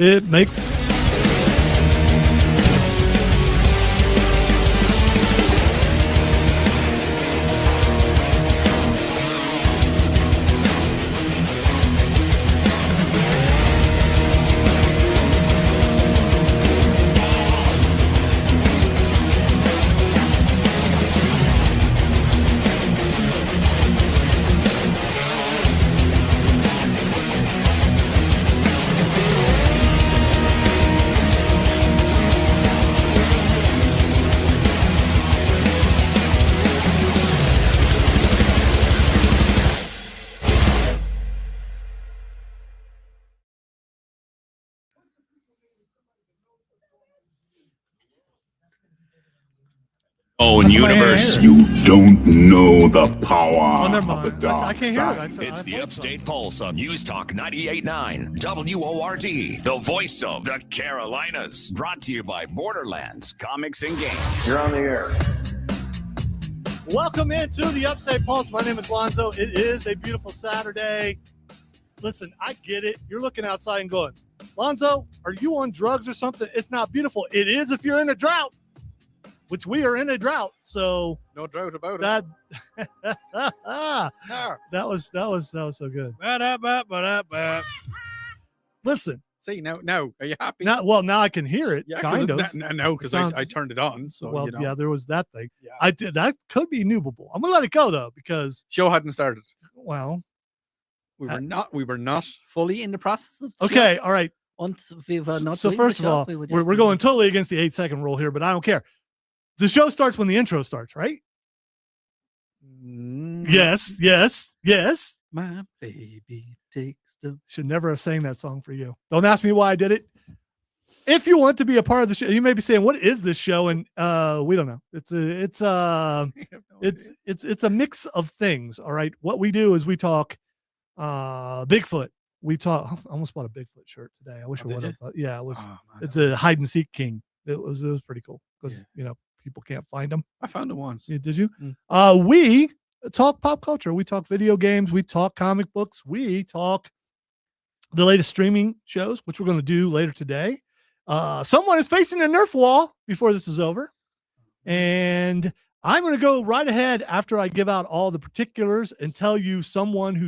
It makes... own universe. You don't know the power never of the mind. dark I can't side. hear it. It's the Upstate Pulse on News Talk 98.9 WORD, the voice of the Carolinas. Brought to you by Borderlands Comics and Games. You're on the air. Welcome into the Upstate Pulse. My name is Lonzo. It is a beautiful Saturday. Listen, I get it. You're looking outside and going, Lonzo, are you on drugs or something? It's not beautiful. It is if you're in a drought, which we are in a drought. So no drought about it. That was so good. Listen. See, now, are you happy? Now I can hear it, yeah, kind of. No, because I turned it on. So, well, you know. yeah, there was that thing. Yeah. I did. That could be newable. I'm going to let it go, though, because... Show hadn't started. Well... We were not fully in the process of okay, all right. So first of all, we're going totally against the 8-second rule here, but I don't care. The show starts when the intro starts, right? Yes. My baby takes the... Should never have sang that song for you. Don't ask me why I did it. If you want to be a part of the show, you may be saying, "What is this show?" And we don't know. It's a mix of things. All right. What we do is we talk Bigfoot. We talk. I almost bought a Bigfoot shirt today. I wish I would have. Yeah, it was. It's a hide and seek king. It was pretty cool because people can't find them. I found it once. Yeah, did you? We talk pop culture. We talk video games. We talk comic books. We talk the latest streaming shows, which we're going to do later today. Someone is facing a Nerf wall before this is over, and I'm going to go right ahead after I give out all the particulars and tell you someone who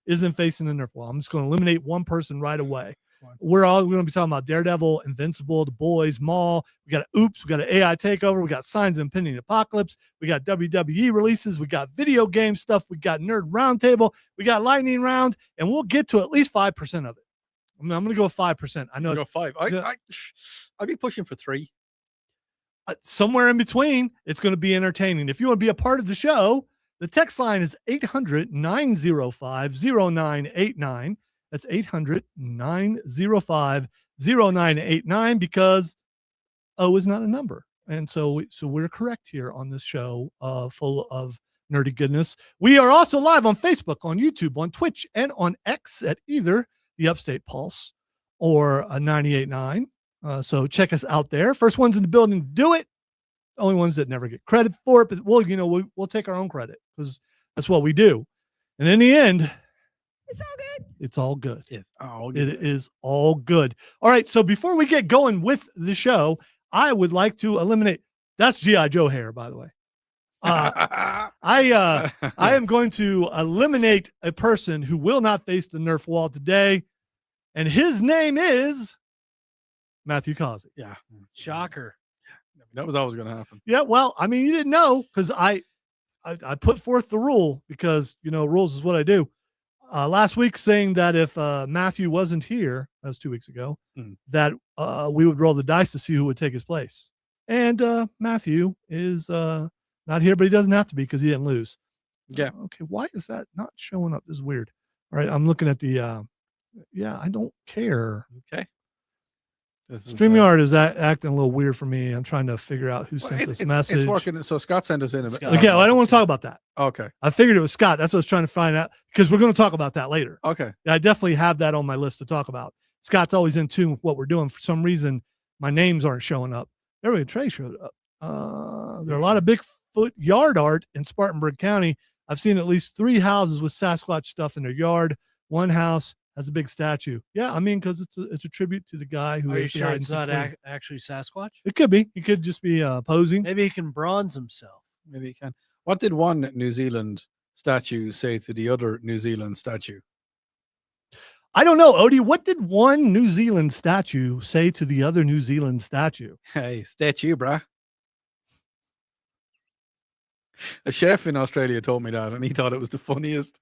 isn't facing a Nerf wall. I'm just going to eliminate one person right away. We're going to be talking about Daredevil, Invincible, The Boys, Maul. We got Oops. We got an AI takeover. We got Signs of Impending Apocalypse. We got WWE releases. We got video game stuff. We got Nerd Roundtable. We got Lightning Round, and we'll get to at least 5% of it. I'm going to go 5%. I know go 5. I'd be pushing for 3. Somewhere in between, it's going to be entertaining. If you want to be a part of the show, the text line is 800-905-0989. That's 800-905-0989 because O is not a number. And so we're correct here on this show full of nerdy goodness. We are also live on Facebook, on YouTube, on Twitch, and on X at either the Upstate Pulse or 98.9. So check us out there. First ones in the building to do it. Only ones that never get credit for it, but we'll take our own credit because that's what we do. And in the end, it's all good. It's all good. It is all good. All right. So before we get going with the show, I would like to eliminate. That's G.I. Joe hair, by the way. I am going to eliminate a person who will not face the Nerf wall today, and his name is Matthew Causey. Yeah. Shocker. That was always going to happen. Yeah, well, I mean, you didn't know because I put forth the rule because, rules is what I do. Last week saying that if Matthew wasn't here, that was 2 weeks ago, that we would roll the dice to see who would take his place. And Matthew is not here, but he doesn't have to be because he didn't lose. Yeah. Okay, why is that not showing up? This is weird. All right, I'm looking at the, I don't care. Okay. StreamYard is acting a little weird for me. I'm trying to figure out who sent this message. It's working. So Scott sent us in. Okay, well, I don't want to talk about that. Okay. I figured it was Scott. That's what I was trying to find out because we're going to talk about that later. Okay. Yeah, I definitely have that on my list to talk about. Scott's always in tune with what we're doing. For some reason, my names aren't showing up. There we go. Trey showed up. There are a lot of Bigfoot yard art in Spartanburg County. I've seen at least 3 houses with Sasquatch stuff in their yard. One house as a big statue. Yeah, I mean, because it's a tribute to the guy who Are you is the sure hide it's and not seek queen. actually Sasquatch? It could be. He could just be posing. Maybe he can bronze himself. Maybe you can. What did one New Zealand statue say to the other New Zealand statue? I don't know, Odie. What did one New Zealand statue say to the other New Zealand statue? Hey, statue, bruh. A chef in Australia told me that, and he thought it was the funniest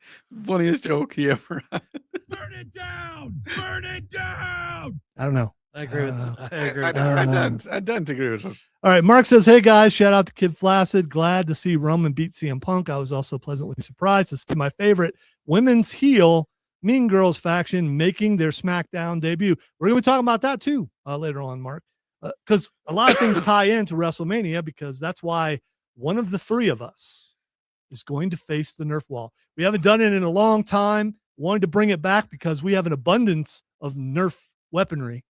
joke he ever had. Burn it down! Burn it down! I don't know. I agree with this. I agree with I that. don't agree with it. All right. Mark says, hey guys, shout out to Kid Flaccid. Glad to see Roman beat CM Punk. I was also pleasantly surprised to see my favorite women's heel Mean Girls faction making their SmackDown debut. We're going to be talking about that too later on, Mark, because a lot of things tie into WrestleMania, because that's why one of the three of us is going to face the Nerf Wall. We haven't done it in a long time. Wanted to bring it back because we have an abundance of Nerf weaponry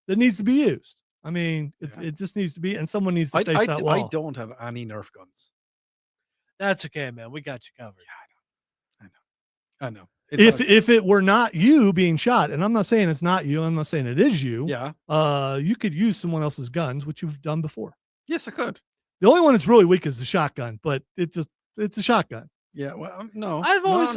that needs to be used. I mean, it just needs to be, and someone needs to face that wall. I don't have any Nerf guns. That's okay, man. We got you covered. I know. If it were not you being shot, and I'm not saying it's not you, I'm not saying it is you. Yeah. You could use someone else's guns, which you've done before. Yes, I could. The only one that's really weak is the shotgun, but it's a shotgun. Yeah. Well, no. I've always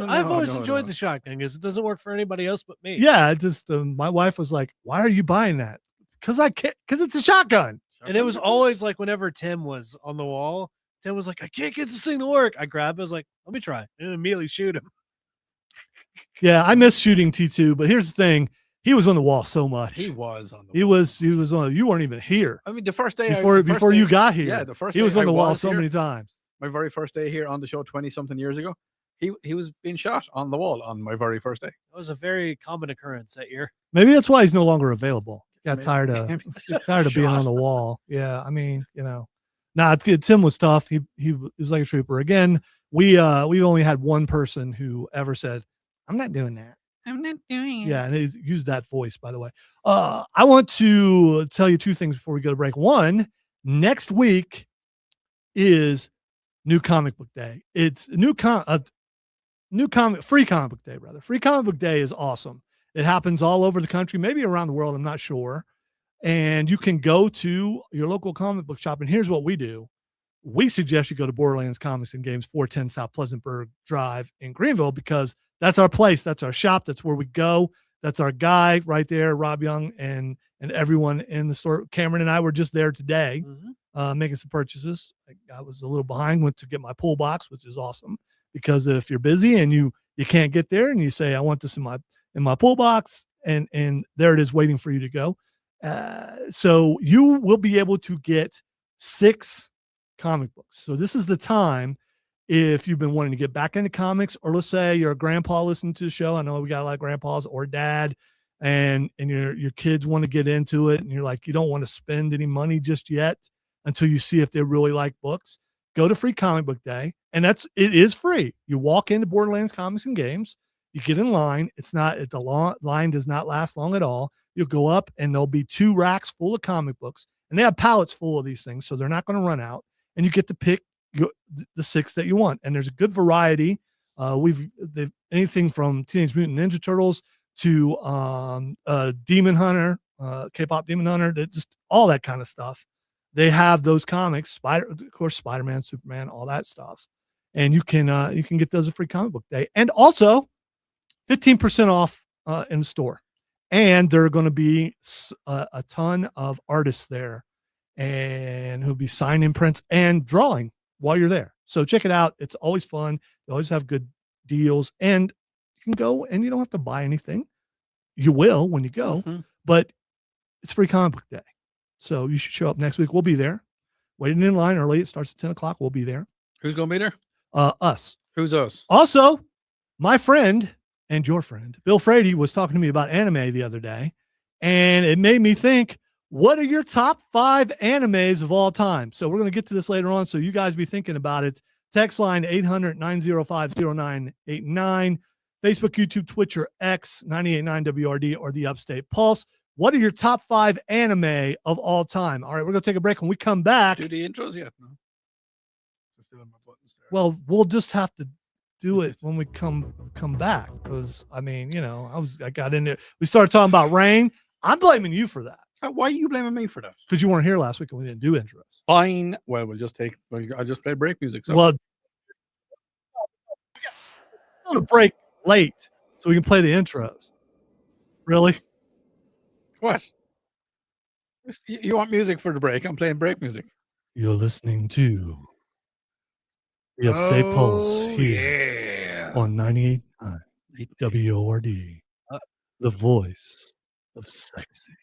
enjoyed the shotgun because it doesn't work for anybody else but me. Yeah, it just my wife was like, "Why are you buying that?" Because I can't. Because it's a shotgun. And it was always like whenever Tim was on the wall, Tim was like, "I can't get this thing to work." I grabbed it, I was like, "Let me try," and immediately shoot him. Yeah, I miss shooting T2, but here's the thing: he was on the wall so much. He was on the He wall. was on. You weren't even here. I mean, the first day before you got here. Yeah, the first he day was on the wall so here, many times. My very first day here on the show 20-something years ago, he was being shot on the wall on my very first day. That was a very common occurrence that year. Maybe that's why he's no longer available. Got Maybe. tired of being on the wall. Yeah, I mean, it's good. Tim was tough. He was like a trooper. Again, we only had one person who ever said, "I'm not doing that." I'm not doing it. Yeah, and he's used that voice, by the way. I want to tell you two things before we go to break. One, next week is New Comic Book Day. It's free comic book day, rather. Free comic book day is awesome. It happens all over the country, maybe around the world, I'm not sure. And you can go to your local comic book shop. And here's what we do. We suggest you go to Borderlands Comics and Games, 410 South Pleasantburg Drive in Greenville, because that's our place. That's our shop. That's where we go. That's our guy right there, Rob Young, and everyone in the store. Cameron and I were just there today, making some purchases. I was a little behind, went to get my pull box, which is awesome, because if you're busy and you can't get there and you say, "I want this in my pull box," and there it is waiting for you to go. So you will be able to get 6 comic books. So this is the time. If you've been wanting to get back into comics, or let's say you're a grandpa listening to the show. I know we got a lot of grandpas, or dad, and your kids want to get into it, and you're like, you don't want to spend any money just yet until you see if they really like books. Go to Free Comic Book Day, and it is free. You walk into Borderlands Comics and Games, you get in line. Line does not last long at all. You'll go up, and there'll be 2 racks full of comic books, and they have pallets full of these things, so they're not going to run out, and you get to pick the 6 that you want. And there's a good variety. They've anything from Teenage Mutant Ninja Turtles to Demon Hunter, K-pop Demon Hunter, just all that kind of stuff. They have those comics, of course, Spider-Man, Superman, all that stuff. And you can get those at Free Comic Book Day. And also 15% off in the store. And there are going to be a ton of artists there, and who'll be signing prints and drawing while you're there. So check it out. It's always fun. They always have good deals, and you can go and you don't have to buy anything. You will when you go, but it's Free Comic Book Day. So you should show up next week. We'll be there waiting in line early. It starts at 10 o'clock. We'll be there. Who's going to be there? Us. Who's us? Also, my friend and your friend, Bill Frady, was talking to me about anime the other day, and it made me think, what are your top 5 animes of all time? So we're going to get to this later on, so you guys be thinking about it. Text line 800-905-0989. Facebook, YouTube, Twitch, or X, 98.9 WRD, or the Upstate Pulse. What are your top 5 anime of all time? All right, we're going to take a break. When we come back. Do the intros yet? No. Just doing my buttons there. Well, we'll just have to do it when we come back, because I mean, you know, I got in there. We started talking about rain. I'm blaming you for that Why are you blaming me for that? because you weren't here last week and we didn't do intros. Fine. Well, I just played break music. So. Well, go to break late so we can play the intros. Really? What? You want music for the break? I'm playing break music. You're listening to the Upstate Pulse here on 98.9 WORD, the voice of sexy.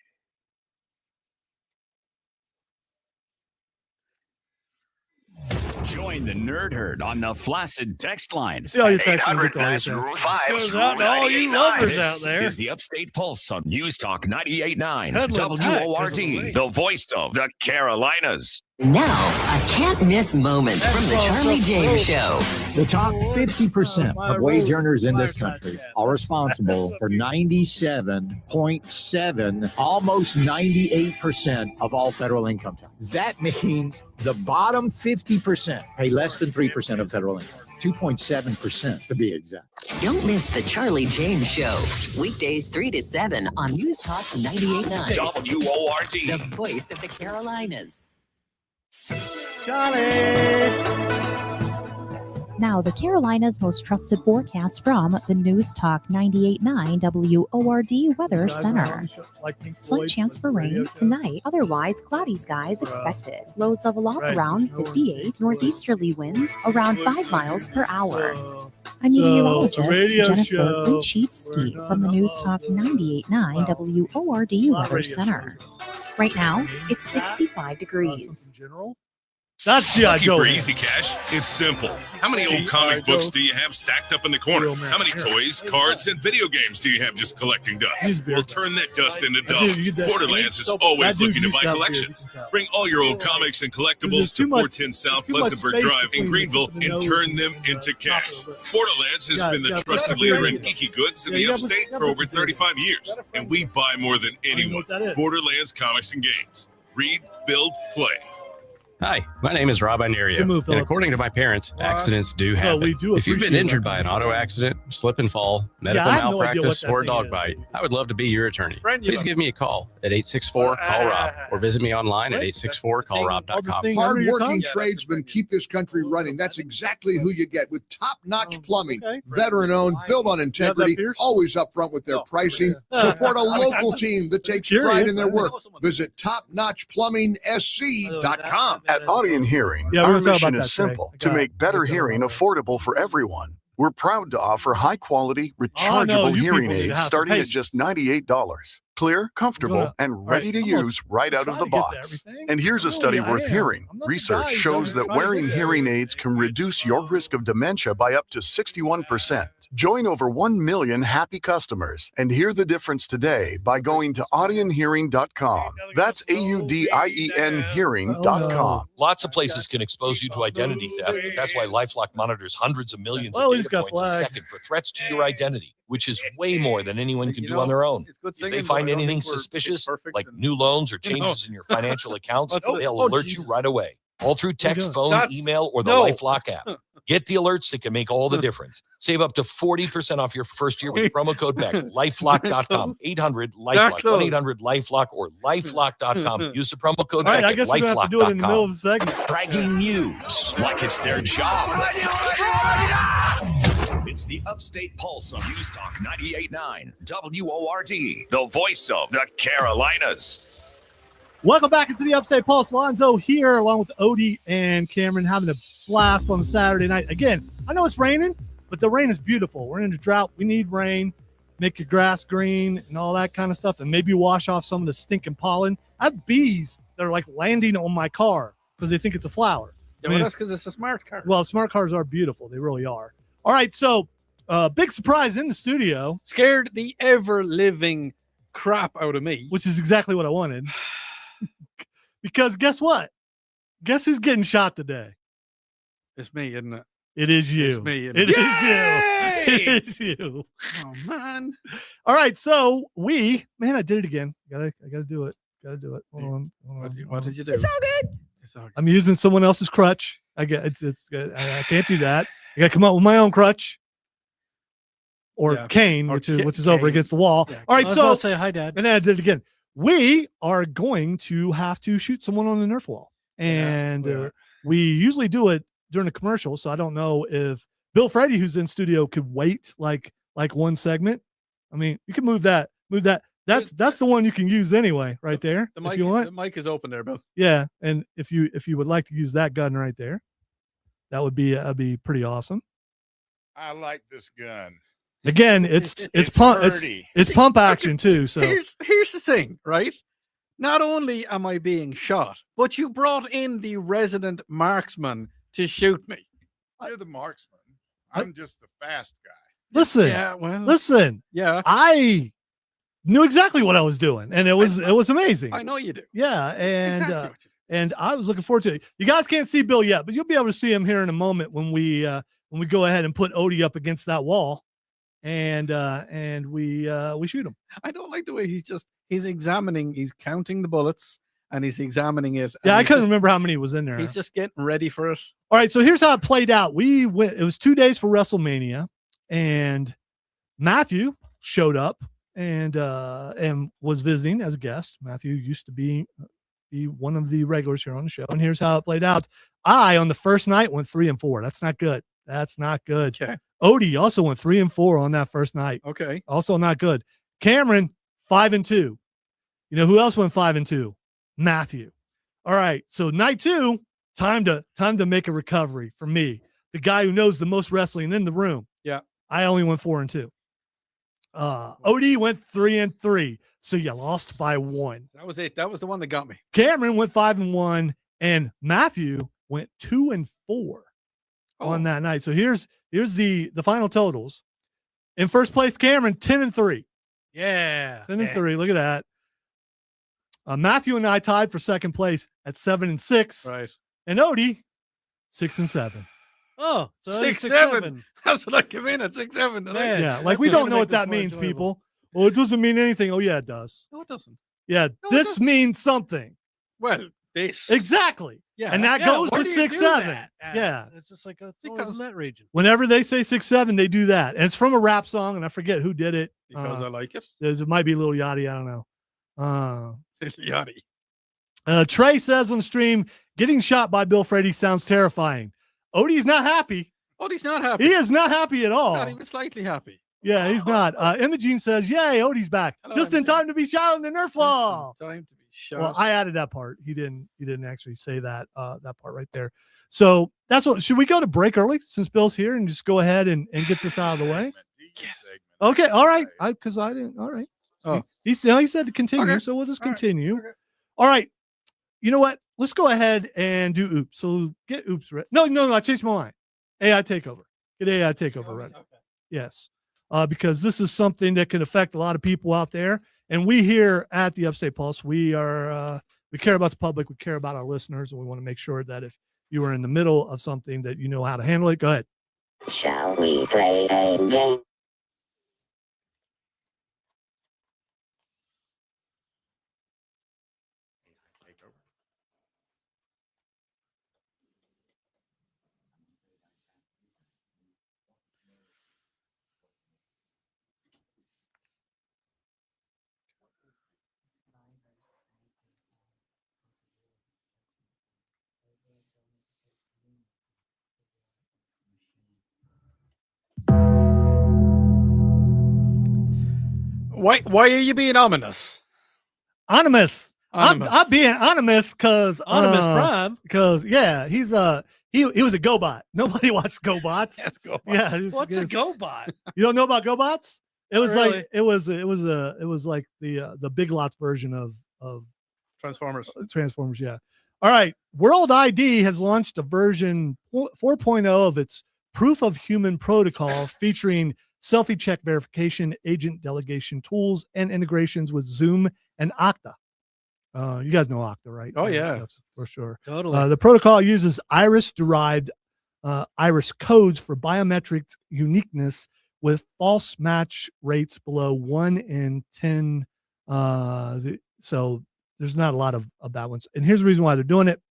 Join the Nerd Herd on the Flaccid text line. See all your texts. 800 Mass Rule 5 Goes out to all you lovers out there. This is the Upstate Pulse on News Talk 98.9 Headland Tech WORD, is the voice of the Carolinas. Now, a can't-miss moment from the Charlie James Show. The top 50% of wage earners in this country are responsible for 97.7, almost 98% of all federal income tax. That means the bottom 50% pay less than 3% of federal income, 2.7% to be exact. Don't miss the Charlie James Show. Weekdays 3 to 7 on News Talk 98.9. WORD. The voice of the Carolinas. Now, the Carolinas' most trusted forecast from the News Talk 98.9 WORD Weather Center. Slight chance for rain tonight. Otherwise, cloudy skies expected. Lows level off around 58. Northeasterly winds around 5 miles per hour. I'm meteorologist Jennifer Luchitsky from the News Talk 98.9 WORD Weather Center. Right now, it's 65 degrees. That's the Looking idea. for easy cash? It's simple. How many old comic books do you have stacked up in the corner? How many toys, cards, and video games do you have just collecting dust? Well, turn that dust into dough. Borderlands is always looking to buy collections. Bring all your old comics and collectibles to 410 South Pleasantburg Drive in Greenville and turn them into cash. Borderlands has been the trusted leader in geeky goods in the upstate for over 35 years, and we buy more than anyone. Borderlands Comics and Games. Read, build, play. Hi, my name is Rob Inerio, and according to my parents, accidents do happen. If you've been injured by an auto accident, slip and fall, medical malpractice, or a dog bite, I would love to be your attorney. Please give me a call at 864-CALL-ROB or visit me online at 864callrob.com. Hard-working tradesmen keep this country running. That's exactly who you get with top-notch plumbing. Veteran-owned, built on integrity, always upfront with their pricing. Support a local team that takes pride in their work. Visit topnotchplumbing.sc.com. At Audion Hearing, our mission is simple: to make better hearing affordable for everyone. We're proud to offer high-quality, rechargeable hearing aids starting at just $98. Clear, comfortable, and ready to use right out of the box. And here's a study worth hearing. Research shows that wearing hearing aids can reduce your risk of dementia by up to 61%. Join over 1 million happy customers and hear the difference today by going to audionhearing.com. That's AUDIEN hearing.com. Lots of places can expose you to identity theft, but that's why LifeLock monitors hundreds of millions of data points a second for threats to your identity, which is way more than anyone can do on their own. If they find anything suspicious, like new loans or changes in your financial accounts, they'll alert you right away. All through text, phone, email, or the LifeLock app. Get the alerts that can make all the difference. Save up to 40% off your first year with promo code BECK. LifeLock.com. 800-LifeLock. 1-800-LifeLock or LifeLock.com. Use the promo code BECK at LifeLock.com. Bragging news like it's their job. It's the Upstate Pulse on News Talk 98.9 WORD, the voice of the Carolinas. Welcome back into the Upstate Pulse. Lonzo here, along with Odie and Cameron, having a blast on a Saturday night. Again, I know it's raining, but the rain is beautiful. We're in a drought. We need rain, make your grass green and all that kind of stuff, and maybe wash off some of the stinking pollen. I have bees that are like landing on my car because they think it's a flower. Yeah, well, that's because it's a smart car. Well, smart cars are beautiful. They really are. All right, so big surprise in the studio. Scared the ever-living crap out of me. Which is exactly what I wanted. Because guess what? Guess who's getting shot today? It's me, isn't it? It is you. It's me. It is you. It is you. Oh, man. All right. So I did it again. I gotta do it. Got to do it. Hold on. What did you do? It's all good. It's all good. I'm using someone else's crutch. I get it's good. I can't do that. I got to come up with my own crutch or cane, which is over against the wall. Yeah. All right, I was so about to say hi, Dad. and then I did it again. We are going to have to shoot someone on the Nerf wall, and we usually do it during a commercial. So I don't know if Bill Freddy, who's in studio, could wait like one segment. I mean, you can move that. That's the one you can use anyway, right there. If you want. The mic is open there, Bill. Yeah, and if you would like to use that gun right there, that'd be pretty awesome. I like this gun. Again, it's pump action too. So here's the thing, right? Not only am I being shot, but you brought in the resident marksman to shoot me. You're the marksman. I'm just the fast guy. Listen, listen. Yeah, I knew exactly what I was doing, and it was amazing. I know you do. Yeah, and Exactly. And I was looking forward to it. You guys can't see Bill yet, but you'll be able to see him here in a moment when we go ahead and put Odie up against that wall, and we shoot him. I don't like the way he's examining, he's counting the bullets, and he's examining it. Yeah, I couldn't remember how many was in there. He's just getting ready for it. All right, so here's how it played out. It was 2 days for WrestleMania, and Matthew showed up and was visiting as a guest. Matthew used to be one of the regulars here on the show, and here's how it played out. I, on the first night, went 3-4. That's not good. That's not good. Okay. Odie also went 3-4 on that first night. Okay. Also not good. Cameron, 5-2. You know who else went 5-2? Matthew. All right. So night 2, time to make a recovery for me, the guy who knows the most wrestling in the room. Yeah. I only went 4-2. Odie went 3-3. So you lost by 1. That was it. That was the one that got me. Cameron went 5-1, and Matthew went 2-4 on that night. So here's the final totals. In first place, Cameron 10-3. Yeah. 10-3. Look at that. Matthew and I tied for second place at 7-6. Right. And Odie 6-7. Oh, so 6-7. That's what I came in at 6-7. Yeah, like we don't know what that means, people. Well, it doesn't mean anything. Oh, yeah, it does. No, it doesn't. Yeah, this means something. Well, this. Exactly. Yeah. And that goes to where do you do 6-7. that? Yeah. It's just like it's always in that region. Whenever they say 6-7, they do that. And it's from a rap song, and I forget who did it. Because I like it. It might be Lil Yachty. I don't know. Yachty. Trey says on the stream, getting shot by Bill Freddy sounds terrifying. Odie's not happy. Odie's not happy. He is not happy at all. Not even slightly happy. Yeah, he's not. Imogene says, yay, Odie's back. Hello, Just in Imogene. time to be shot on the Nerf Wall. Time to be shot. Well, I added that part. He didn't actually say that part right there. So that's what. Should we go to break early since Bill's here and just go ahead and get this out of the way? Okay, all right. Because I didn't. All right. Oh, he said to continue, Okay. so we'll just All right. continue. Okay. All right. You know what? Let's go ahead and do oops. So get oops ready. No. I changed my mind. AI takeover. Get AI takeover ready. Okay. Yes. Because this is something that can affect a lot of people out there. And we here at the Upstate Pulse, we care about the public. We care about our listeners. And we want to make sure that if you are in the middle of something that you know how to handle it. Go ahead. Shall we play a game? Why are you being ominous? Onomous. I'm being onomous because Onomous Prime. Because he's he was a GoBot. Nobody watched GoBots. Yes, GoBot. Yeah, What's a GoBot? You don't know about GoBots? It was Not like it was like the Big Lots version of Transformers. Transformers. Yeah. All right. World ID has launched a version 4.0 of its proof of human protocol featuring selfie check verification, agent delegation tools, and integrations with Zoom and Okta. You guys know Okta, right? Oh, yeah. That's for sure. Totally. The protocol uses iris-derived iris codes for biometric uniqueness with false match rates below 1 in 10. So there's not a lot of bad ones. And here's the reason why they're doing it.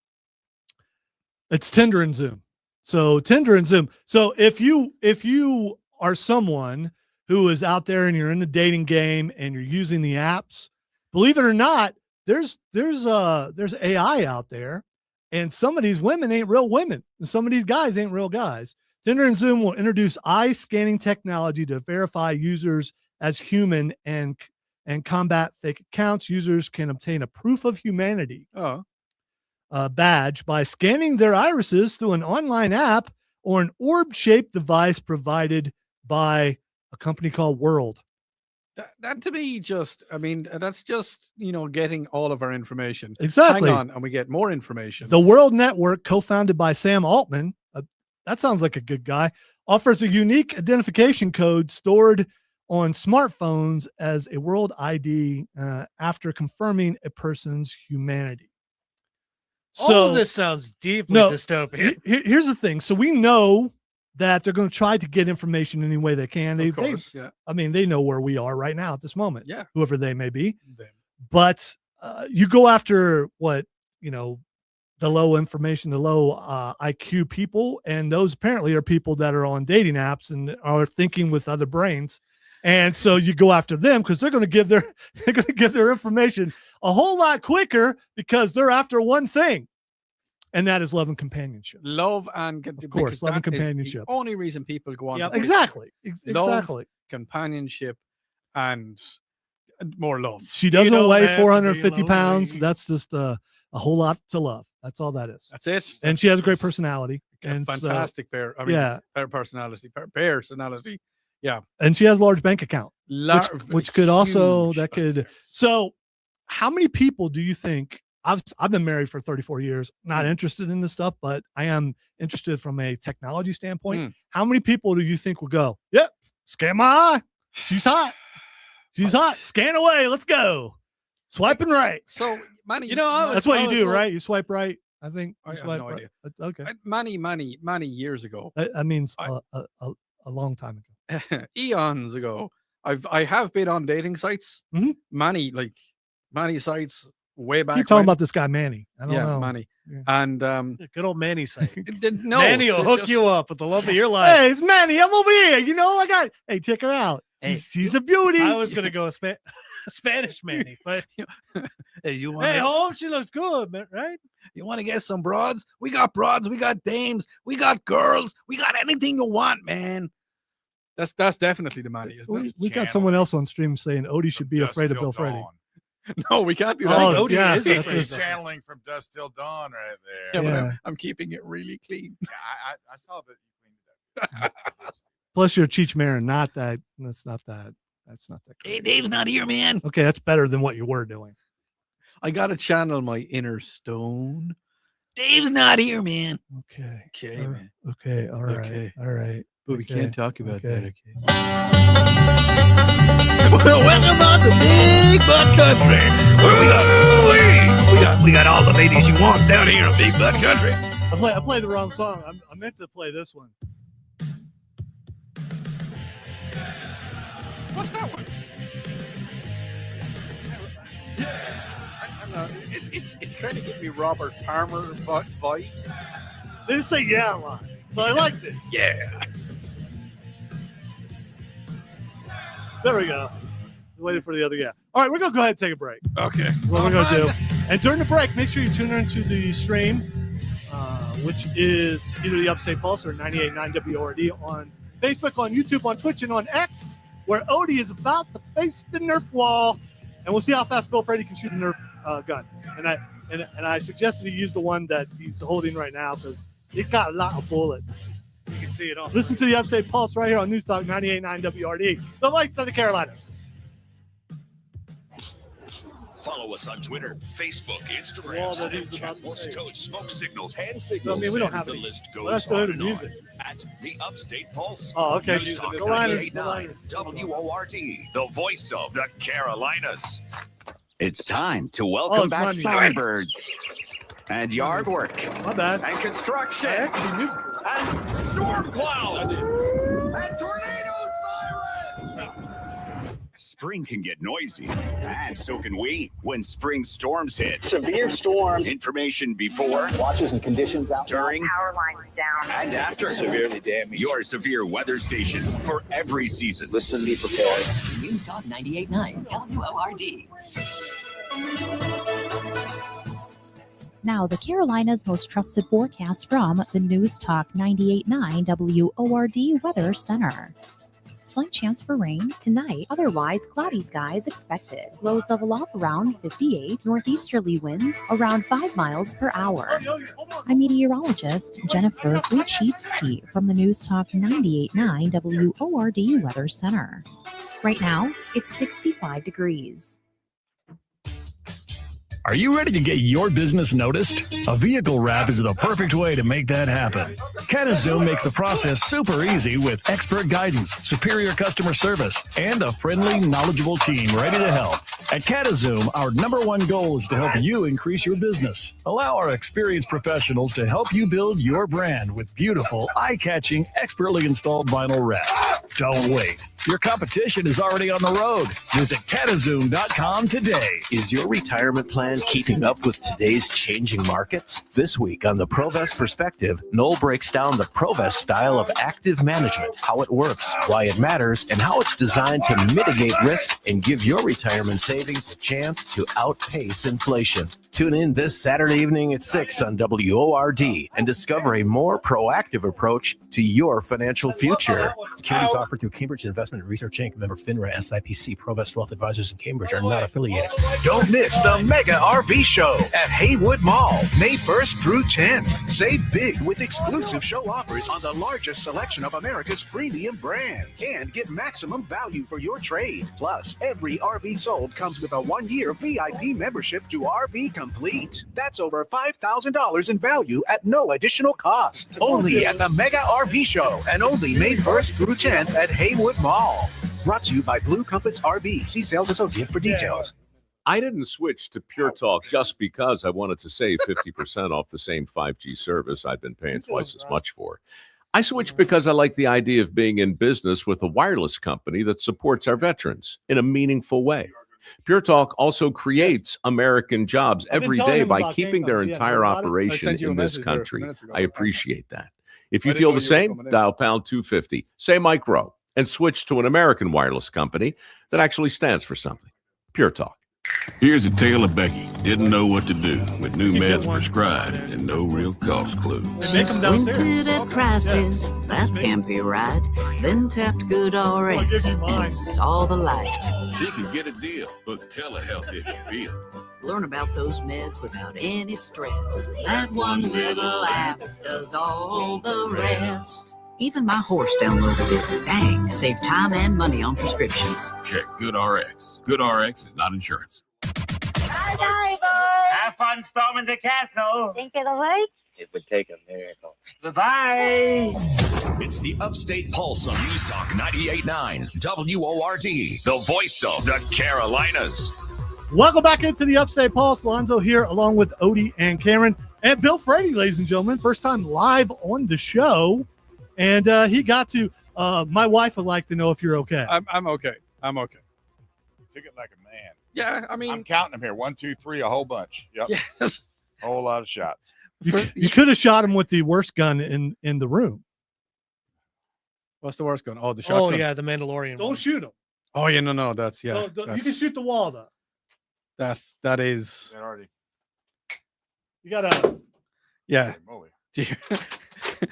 It's Tinder and Zoom. So Tinder and Zoom. So if you are someone who is out there and you're in the dating game and you're using the apps, believe it or not, there's AI out there, and some of these women ain't real women, and some of these guys ain't real guys. Tinder and Zoom will introduce eye scanning technology to verify users as human and combat fake accounts. Users can obtain a proof of humanity badge by scanning their irises through an online app or an orb-shaped device provided by a company called World. That to me that's just, getting all of our information. Exactly. Hang on, and we get more information. The World Network, co-founded by Sam Altman, that sounds like a good guy, offers a unique identification code stored on smartphones as a world ID after confirming a person's humanity. So all of this sounds deeply dystopian. Here's the thing. So we know that they're going to try to get information any way they can. Of course, yeah. I mean, they know where we are right now at this moment. Yeah. Whoever they may be. But you go after the low information, the low IQ people, and those apparently are people that are on dating apps and are thinking with other brains. And so you go after them because they're going to give their information a whole lot quicker because they're after one thing, and that is love and companionship. Love and of course, love and companionship. The only reason people go on. Yeah, exactly. Love, companionship, and more love. She doesn't weigh 450 pounds. That's just a whole lot to love. That's all that is. That's it. And she has a great personality. And fantastic pair. Personality. Personality. Yeah. And she has a large bank account, which could also, so how many people do you think, I've been married for 34 years, not interested in this stuff, but I am interested from a technology standpoint. How many people do you think will go, yep, scan my eye. She's hot. She's hot. Scan away. Let's go. Swiping right. So money, that's what you do, right? You swipe right. I think. I have no idea. Okay. Many years ago. That means a long time ago. Eons ago. I have been on dating sites. Many sites way back. Keep talking about this guy Manny. I don't know. Manny. Yeah. And good old Manny site. No, Manny will hook you up with the love of your life. Hey, it's Manny. I'm over here. Hey, check her out. She's a beauty. I was gonna go Spanish Manny, but hey, home, she looks good, man, right? You want to get some broads? We got broads, we got dames, we got girls, we got anything you want, man. That's definitely the money. We got someone else on stream saying Odie should be afraid of Bill Freddy. No, we can't do that. Odie is channeling from dusk till dawn right there. Yeah, but I'm keeping it really clean. Yeah, I saw that you cleaned it up. Plus, you're Cheech Marin. That's not that. Hey, Dave's not here, man. Okay, that's better than what you were doing. I gotta channel my inner stone. Dave's not here, man. Okay, man. Okay, all right. But we can't talk about that. Okay. Well, welcome on to Big Butt Country. Where we got all the ladies you want down here in Big Butt Country. I played the wrong song. I meant to play this one. What's that one? It's kind of giving me Robert Palmer vibes. They didn't say yeah a lot, so I liked it. Yeah. There we go. Waiting for the other yeah. All right, we're gonna go ahead and take a break. Okay. What we're gonna do, and during the break, make sure you tune into the stream, which is either the Upstate Pulse or 98.9 WORD on Facebook, on YouTube, on Twitch, and on X, where Odie is about to face the Nerf Wall, and we'll see how fast Bill Freddy can shoot the Nerf gun. And I suggested he use the one that he's holding right now because it's got a lot of bullets. You can see it on. Listen to the Upstate Pulse right here on News Talk 98.9 WRD, the voice of the Carolinas. Follow us on Twitter, Facebook, Instagram, Snapchat, Morse code, smoke signals, hand signals. I mean, we don't have the any. list goes Let's on go to and music. on at the Upstate Pulse. Oh, okay. News Talk Go Liners, 98.9 WORD, the voice of the Carolinas. It's time to welcome back money. songbirds and yard work. My bad. And construction and storm clouds and tornado sirens. spring can get noisy, and so can we when spring storms hit. Severe storm. Information before, Watches and conditions out. during, Power lines down. and after. Severely damaged. Your severe weather station for every season. Listen, be prepared. News Talk 98.9 WORD. Now, the Carolinas' most trusted forecast from the News Talk 98.9 WORD Weather Center. Slight chance for rain tonight. Otherwise, cloudy skies expected. Lows level off around 58. Northeasterly winds around 5 miles per hour. I'm meteorologist Jennifer Sheetsky from the News Talk 98.9 WORD Weather Center. Right now, it's 65 degrees. Are you ready to get your business noticed? A vehicle wrap is the perfect way to make that happen. CataZoom makes the process super easy with expert guidance, superior customer service, and a friendly, knowledgeable team ready to help. At CataZoom, our #1 goal is to help you increase your business. Allow our experienced professionals to help you build your brand with beautiful, eye-catching, expertly installed vinyl wraps. Don't wait. Your competition is already on the road. Visit CataZoom.com today. Is your retirement plan keeping up with today's changing markets? This week on the Provest Perspective, Noel breaks down the Provest style of active management, how it works, why it matters, and how it's designed to mitigate risk and give your retirement savings a chance to outpace inflation. Tune in this Saturday evening at 6 on WORD and discover a more proactive approach to your financial future. Securities offered through Cambridge Investment Research Inc., member FINRA, SIPC. Provest Wealth Advisors in Cambridge are not affiliated. Don't miss the Mega RV Show at Haywood Mall, May 1st through 10th. Save big with exclusive show offers on the largest selection of America's premium brands and get maximum value for your trade. Plus, every RV sold comes with a 1-year VIP membership to RV Complete. That's over $5,000 in value at no additional cost. Only at the Mega RV Show and only May 1st through 10th at Haywood Mall. Brought to you by Blue Compass RV. See sales associate for details. I didn't switch to Pure Talk just because I wanted to save 50% off the same 5G service I'd been paying twice as much for. I switched because I like the idea of being in business with a wireless company that supports our veterans in a meaningful way. Pure Talk also creates American jobs every day by keeping their entire operation in this country. I appreciate that. If you feel the same, dial pound 250, say Mike Rowe, and switch to an American wireless company that actually stands for something. Pure Talk. Here's a tale of Becky. Didn't know what to do with new meds prescribed and no real cost clue. She squinted at prices, that can't be right. Then tapped GoodRx and saw the light. She could get a deal. Book telehealth if you feel. Learn about those meds without any stress. That one little app does all the rest. Even my horse downloaded it. Dang, save time and money on prescriptions. Check GoodRx. GoodRx is not insurance. Bye, diver. Have fun storming the castle. Think it'll work? It would take a miracle. Bye-bye. It's the Upstate Pulse on News Talk 98.9 WORD, the voice of the Carolinas. Welcome back into the Upstate Pulse. Lonzo here along with Odie and Cameron and Bill Frady, ladies and gentlemen. First time live on the show. And he got to, my wife would like to know if you're okay. I'm okay. I'm okay. Took it like a man. Yeah, I mean, I'm counting them here. 1, 2, 3, a whole bunch. Yep. Yes. A whole lot of shots. You could have shot him with the worst gun in the room. What's the worst gun? Oh, the shotgun. Oh, yeah, the Mandalorian. Don't shoot him. Oh, yeah, no, that's, yeah. No, you can shoot the wall, though. That is. Already. You gotta. Yeah.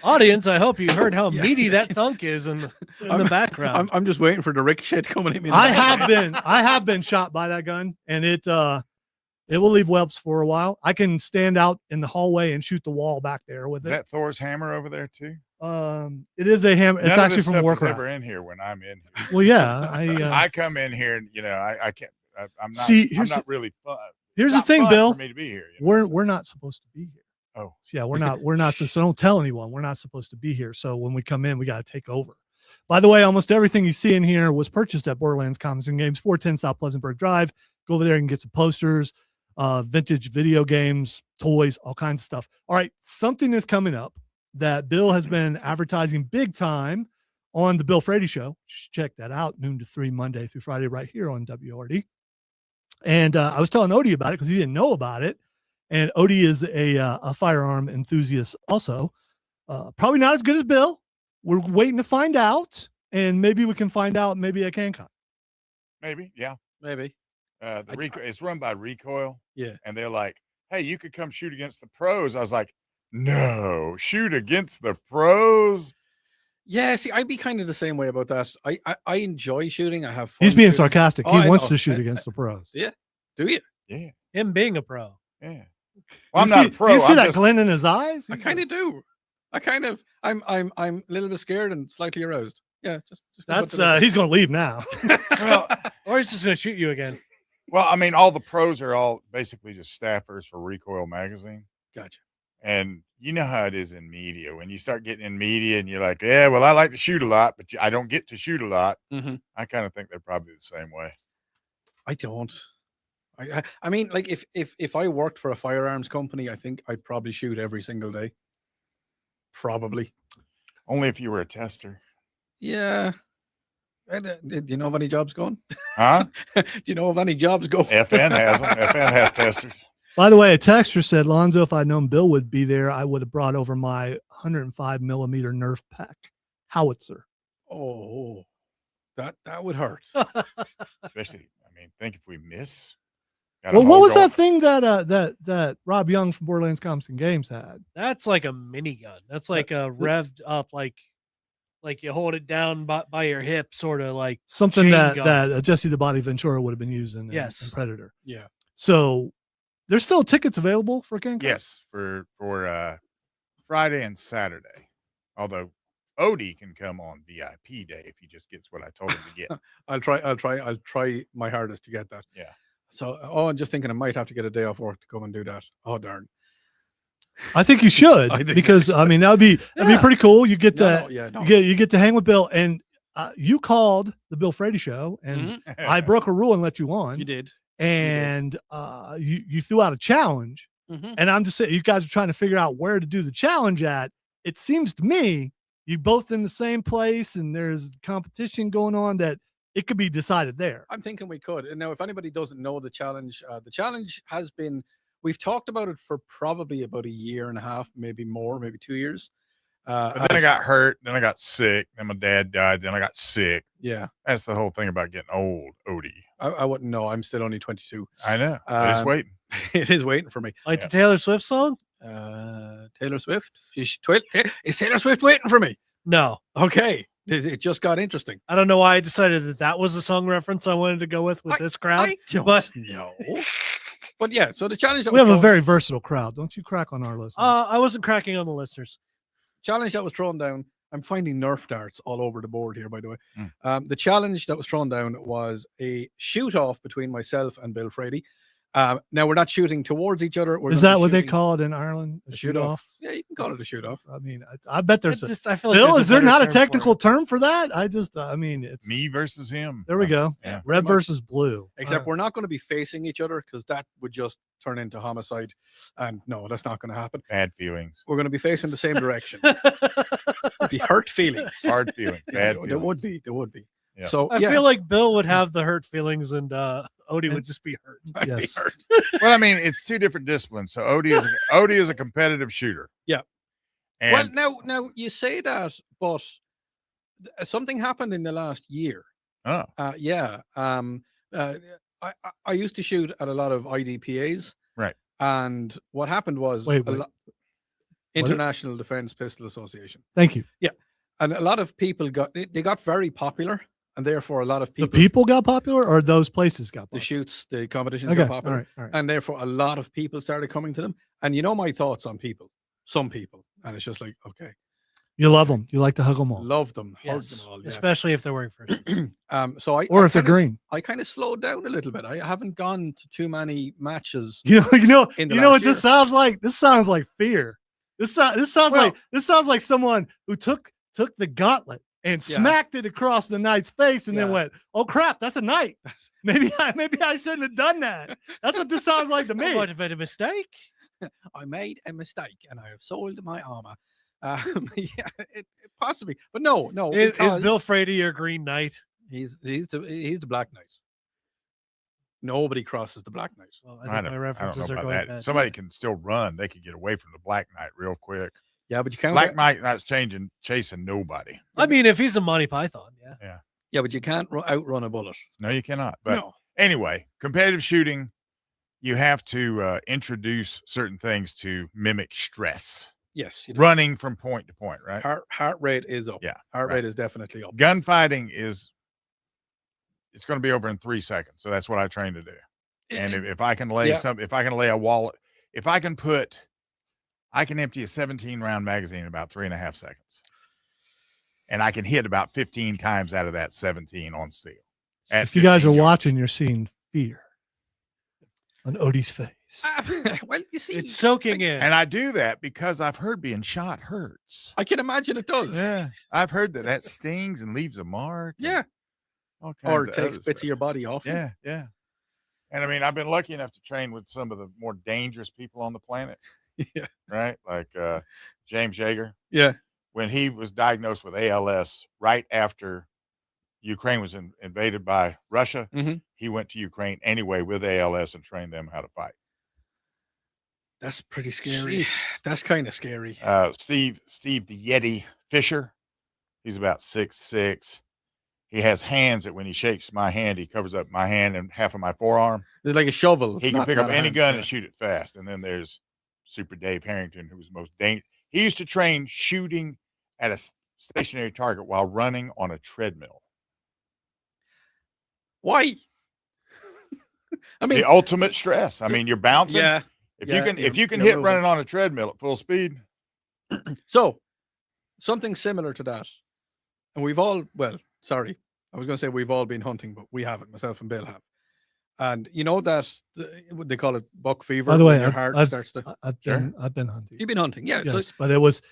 Audience, I hope you heard how meaty that thunk is in the background. I'm just waiting for the ricochet coming at me. I have been shot by that gun, and it will leave whelps for a while. I can stand out in the hallway and shoot the wall back there with Is that Thor's hammer over there too? It is a hammer. It's actually from Warcraft. Never in here when I'm in here. Well, yeah, I come in here, and I can't. I'm not. See, I'm not really fun. Here's the thing, Bill. For me to be here, we're not supposed to be here. Oh, yeah, we're not. So don't tell anyone. We're not supposed to be here. So when we come in, we got to take over. By the way, almost everything you see in here was purchased at Borderlands Comics and Games, 410 South Pleasantburg Drive. Go over there and get some posters, vintage video games, toys, all kinds of stuff. All right, something is coming up that Bill has been advertising big time on the Bill Frady Show. Check that out, noon to 3, Monday through Friday, right here on WORD. And I was telling Odie about it because he didn't know about it. And Odie is a firearm enthusiast also. Probably not as good as Bill. We're waiting to find out. And maybe we can find out maybe at CanCon. Maybe, yeah. Maybe. It's run by Recoil. Yeah. And they're like, hey, you could come shoot against the pros. I was like, no, shoot against the pros. Yeah, see, I'd be kind of the same way about that. I enjoy shooting. I have fun. He's being shooting. sarcastic. Oh, He wants know. to shoot against the pros. Yeah. Do you? Yeah. Him being a pro. Yeah. Well, I'm You not see- a pro. You see I'm that just- glint in his eyes? I kind of do. I'm a little bit scared and slightly aroused. Yeah, just That's he's going to leave now. Well, Or he's just going to shoot you again. well, I mean, all the pros are all basically just staffers for Recoil Magazine. Gotcha. And you know how it is in media. When you start getting in media and you're like, yeah, well, I like to shoot a lot, but I don't get to shoot a lot. Mm-hmm. I kind of think they're probably the same way. I don't. I mean, like if I worked for a firearms company, I think I'd probably shoot every single day. Probably. Only if you were a tester. Yeah. Do you know of any jobs going? Huh? Do you know of any jobs going? FN has them. FN has testers. By the way, a texter said, Lonzo, if I'd known Bill would be there, I would have brought over my 105 millimeter Nerf pack howitzer. Oh, that would hurt. Especially, I mean, think if we miss. Well, what was that thing that Rob Young from Borderlands Comics and Games had? That's like a minigun. That's like a revved up, like you hold it down by your hip, sort of like Something chain that gun. Jesse the Body Ventura would have been using in Yes. Predator. Yeah. So there's still tickets available for CanCon? Yes, for Friday and Saturday. Although Odie can come on VIP day if he just gets what I told him to get. I'll try my hardest to get that. Yeah. So, I'm just thinking I might have to get a day off work to come and do that. Oh, darn. I think you should, because I mean that'd be pretty cool. You get to you get to hang with Bill, and you called the Bill Frady Show, and I broke a rule and let you on. You did, and you threw out a challenge, and I'm just saying you guys are trying to figure out where to do the challenge at. It seems to me you both in the same place, and there's competition going on that it could be decided there. I'm thinking we could. And now, if anybody doesn't know the challenge has been. We've talked about it for probably about a year and a half, maybe more, maybe 2 years. But then I got hurt. Then I got sick. Then my dad died. Then I got sick. Yeah. That's the whole thing about getting old, Odie. I wouldn't know. I'm still only 22. I know. It's waiting. It is waiting for me. Like the Taylor Swift song? Taylor Swift? Is Taylor Swift waiting for me? No. Okay. It just got interesting. I don't know why I decided that was the song reference I wanted to go with this crowd. I don't but know. But yeah, so the challenge that We was have a thrown- very versatile crowd. Don't you crack on our listeners? I wasn't cracking on the listeners. challenge that was thrown down. I'm finding Nerf darts all over the board here, by the way. The challenge that was thrown down was a shoot off between myself and Bill Frady. Now we're not shooting towards each other. Is that what they call it in Ireland? A shoot off? Yeah, you can call it a shoot off. I mean, I bet there's. I feel like Bill, there's a is there better not a term for technical term for that? I mean, it's me versus him. There we go. Yeah. Red versus blue. Except we're not going to be facing each other because that would just turn into homicide. And no, that's not going to happen. Bad feelings. We're going to be facing the same direction. The hurt feelings. Hard feeling. Bad feelings. There would be. There would be. Yeah. So I feel like Bill would have the hurt feelings and Odie would just be hurt. Yes. Well, I mean, it's two different disciplines. So Odie is a competitive shooter. Yeah. And now you say that, but something happened in the last year. Oh. Yeah. I used to shoot at a lot of IDPAs. Right. And what happened was International Defense Pistol Association. Thank you. Yeah. And a lot of people got very popular, and therefore a lot of people. The people got popular, or those places got popular? The shoots, the competitions Okay, got popular. all right. And therefore a lot of people started coming to them. And you know my thoughts on people, some people. And it's just like, okay. You love them. You like to hug them all. Love them. Hug Yes, them all. Yeah. especially if they're wearing first. So Or if they're green. I kind of slowed down a little bit. I haven't gone to too many matches. You know in the what last this year. sounds like? This sounds like fear. This sounds like someone who took the gauntlet and smacked it across the knight's face and then went, "Oh crap, that's a knight. Maybe I shouldn't have done that." That's what this sounds like to me. I might have made a mistake. I made a mistake and I have soiled my armor. Possibly, but no. Is because Bill Frady your Green Knight? He's the Black Knight. Nobody crosses the Black Knight. Well, I think don't my know references are about going that. bad. Somebody can still run. They could get away from the Black Knight real quick. Yeah, but you can't. Black Knight not chasing nobody. I mean, if he's a Monty Python, yeah. Yeah, but you can't outrun a bullet. No, you cannot. But No. anyway, competitive shooting, you have to introduce certain things to mimic stress. Yes, you do. Running from point to point, right? Heart rate is up. Yeah, heart rate is definitely up. Gunfighting it's going to be over in 3 seconds. So that's what I train to do. And if I can lay a wall, if I can empty a 17-round magazine in about 3.5 seconds. And I can hit about 15 times out of that 17 on steel. If you guys are watching, you're seeing fear on Odie's face. Well, you see, it's soaking in. And I do that because I've heard being shot hurts. I can imagine it does. Yeah. I've heard that stings and leaves a mark. Yeah. Or takes bits of your body off. Yeah. Yeah. And I mean, I've been lucky enough to train with some of the more dangerous people on the planet. Yeah. Right. Like James Yeager. Yeah. When he was diagnosed with ALS right after Ukraine was invaded by Russia, he went to Ukraine anyway with ALS and trained them how to fight. That's pretty scary. That's kind of scary. Steve the Yeti Fisher, he's about 6'6". He has hands that when he shakes my hand, he covers up my hand and half of my forearm. It's like a shovel. He can pick up any gun and shoot it fast. And then there's Super Dave Harrington, who was the most dangerous. He used to train shooting at a stationary target while running on a treadmill. Why? I mean, the ultimate stress. I mean, you're bouncing. Yeah. If you can hit running on a treadmill at full speed. So something similar to that. And we've all, I was going to say we've all been hunting, but we haven't. Myself and Bill have. And you know that what they call it, buck fever. By the way, your heart starts to. I've been hunting. You've been hunting, yeah. Yes, So, but it was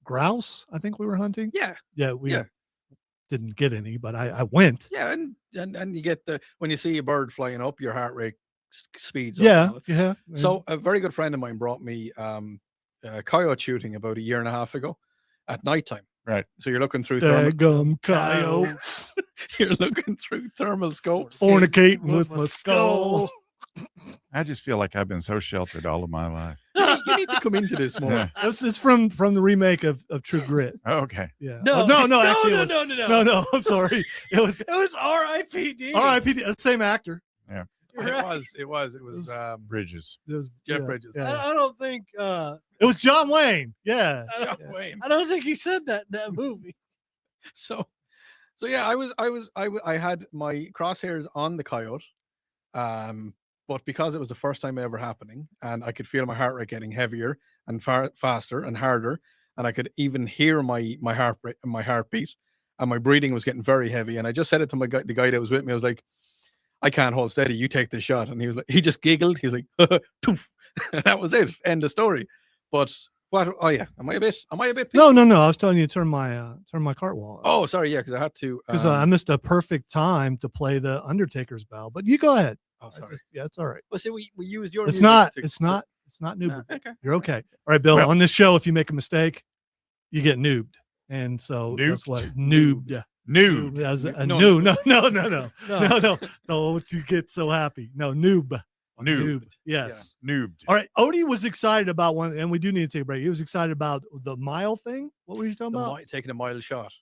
grouse. I think we were hunting. Yeah. We didn't get any, but I went. Yeah, and you get when you see a bird flying up, your heart rate speeds up. Yeah. So a very good friend of mine brought me coyote shooting about 1.5 years ago at nighttime. Right. So you're looking through coyotes. You're looking through thermal scopes. Fornicating with my skull. I just feel like I've been so sheltered all of my life. You need to come into this more. Yeah. It's from the remake of True Grit. Oh, okay. Yeah. No, actually, no. I'm sorry. It was R.I.P.D. R.I.P.D. Same actor. Yeah. It was Bridges. It was Jeff Bridges. Yeah. I don't think it was John Wayne. Yeah. I don't think he said that in that movie. So yeah, I had my crosshairs on the coyote, but because it was the first time ever happening, and I could feel my heart rate getting heavier and faster and harder, and I could even hear my heartbeat, and my breathing was getting very heavy. And I just said it to the guy that was with me. I was like, I can't hold steady. You take this shot. And he just giggled. He was like, poof. And that was it. End of story. But what? Oh yeah. Am I a bit? No. I was telling you to turn my cart wall. Oh, sorry. Yeah, because I had to. Because I missed a perfect time to play the Undertaker's bell. But you go ahead. Oh, sorry. It's all right. Well, see, we used your. It's music not noob. Okay. You're okay. All right, Bill. On this show, if you make a mistake, you get noobed. And so that's what noobed. Noob. As a No. No. Don't you get so happy. No, noob. Noob. Yes. Yeah. Noobed. All right. Odie was excited about one, and we do need to take a break. He was excited about the mile thing. What were you talking about? Taking a mile shot.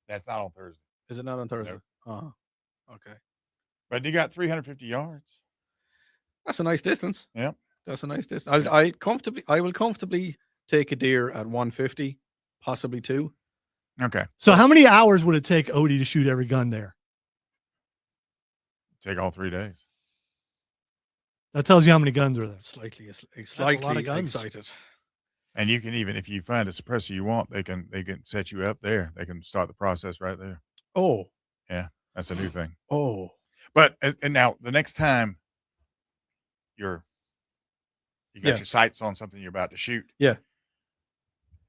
That's not on Thursday. Is it not on Thursday? No. Okay. But you got 350 yards. That's a nice distance. Yeah. That's a nice distance. I will comfortably take a deer at 150, possibly 2. Okay. So how many hours would it take Odie to shoot every gun there? Take all 3 days. That tells you how many guns are there. Slightly a lot of guns. Excited. And you can even, if you find a suppressor you want, they can set you up there. They can start the process right there. Oh. Yeah. That's a new thing. Oh. But and now the next time you got your sights on something you're about to shoot. Yeah.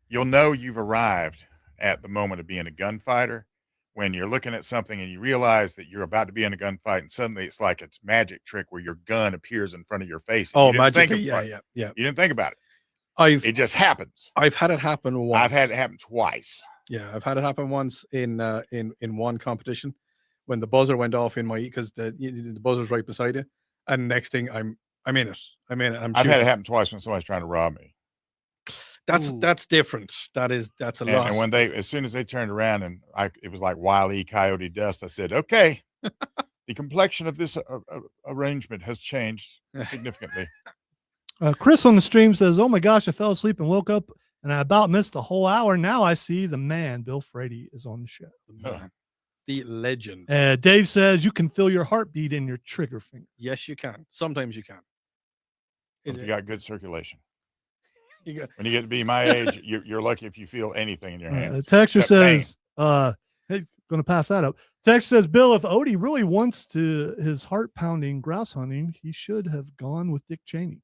You'll know you've arrived at the moment of being a gunfighter when you're looking at something and you realize that you're about to be in a gunfight, and suddenly it's like a magic trick where your gun appears in front of your face. Oh, magic! Yeah. You didn't think about it. It just happens. I've had it happen once. I've had it happen twice. Yeah, I've had it happen once in one competition when the buzzer went off in my because the buzzer's right beside you, and next thing I'm in it. I'm I've had it happen twice when somebody's trying to rob me. That's different. That's a lot. And when as soon as they turned around and it was like Wile E. Coyote Dust, I said, okay, the complexion of this arrangement has changed significantly. Chris on the stream says, oh my gosh, I fell asleep and woke up and I about missed a whole hour. Now I see the man, Bill Frady, is on the show. The legend. Dave says you can feel your heartbeat in your trigger finger. Yes, you can. Sometimes you can. If you got good circulation. When you get to be my age, you're lucky if you feel anything in your hands. The texture says, hey, going to pass that up. Text says, Bill, if Odie really wants his heart pounding grouse hunting, he should have gone with Dick Cheney.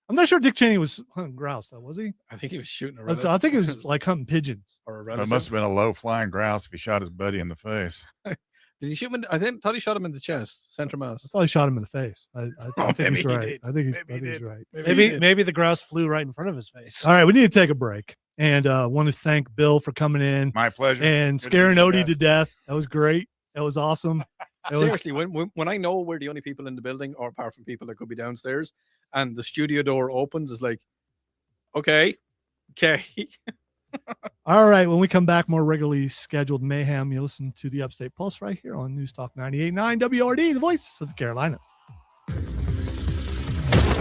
I'm not sure Dick Cheney was hunting grouse, though, was he? I think he was shooting a relative. I think he was like hunting pigeons. Or a it must have been a low flying grouse if he shot his buddy in the face. Did he shoot him? I thought he shot him in the chest, center mass. I thought he shot him in the face. I think he's right. He I think he's right. Maybe the grouse flew right in front of his face. All right, we need to take a break. And want to thank Bill for coming in. My pleasure. And scaring Odie to death. That was great. That was awesome. Seriously, when I know we're the only people in the building, or apart from people that could be downstairs, and the studio door opens, it's like, okay. All right. When we come back, more regularly scheduled mayhem. You listen to the Upstate Pulse right here on News Talk 98.9 WRD, the voice of the Carolinas.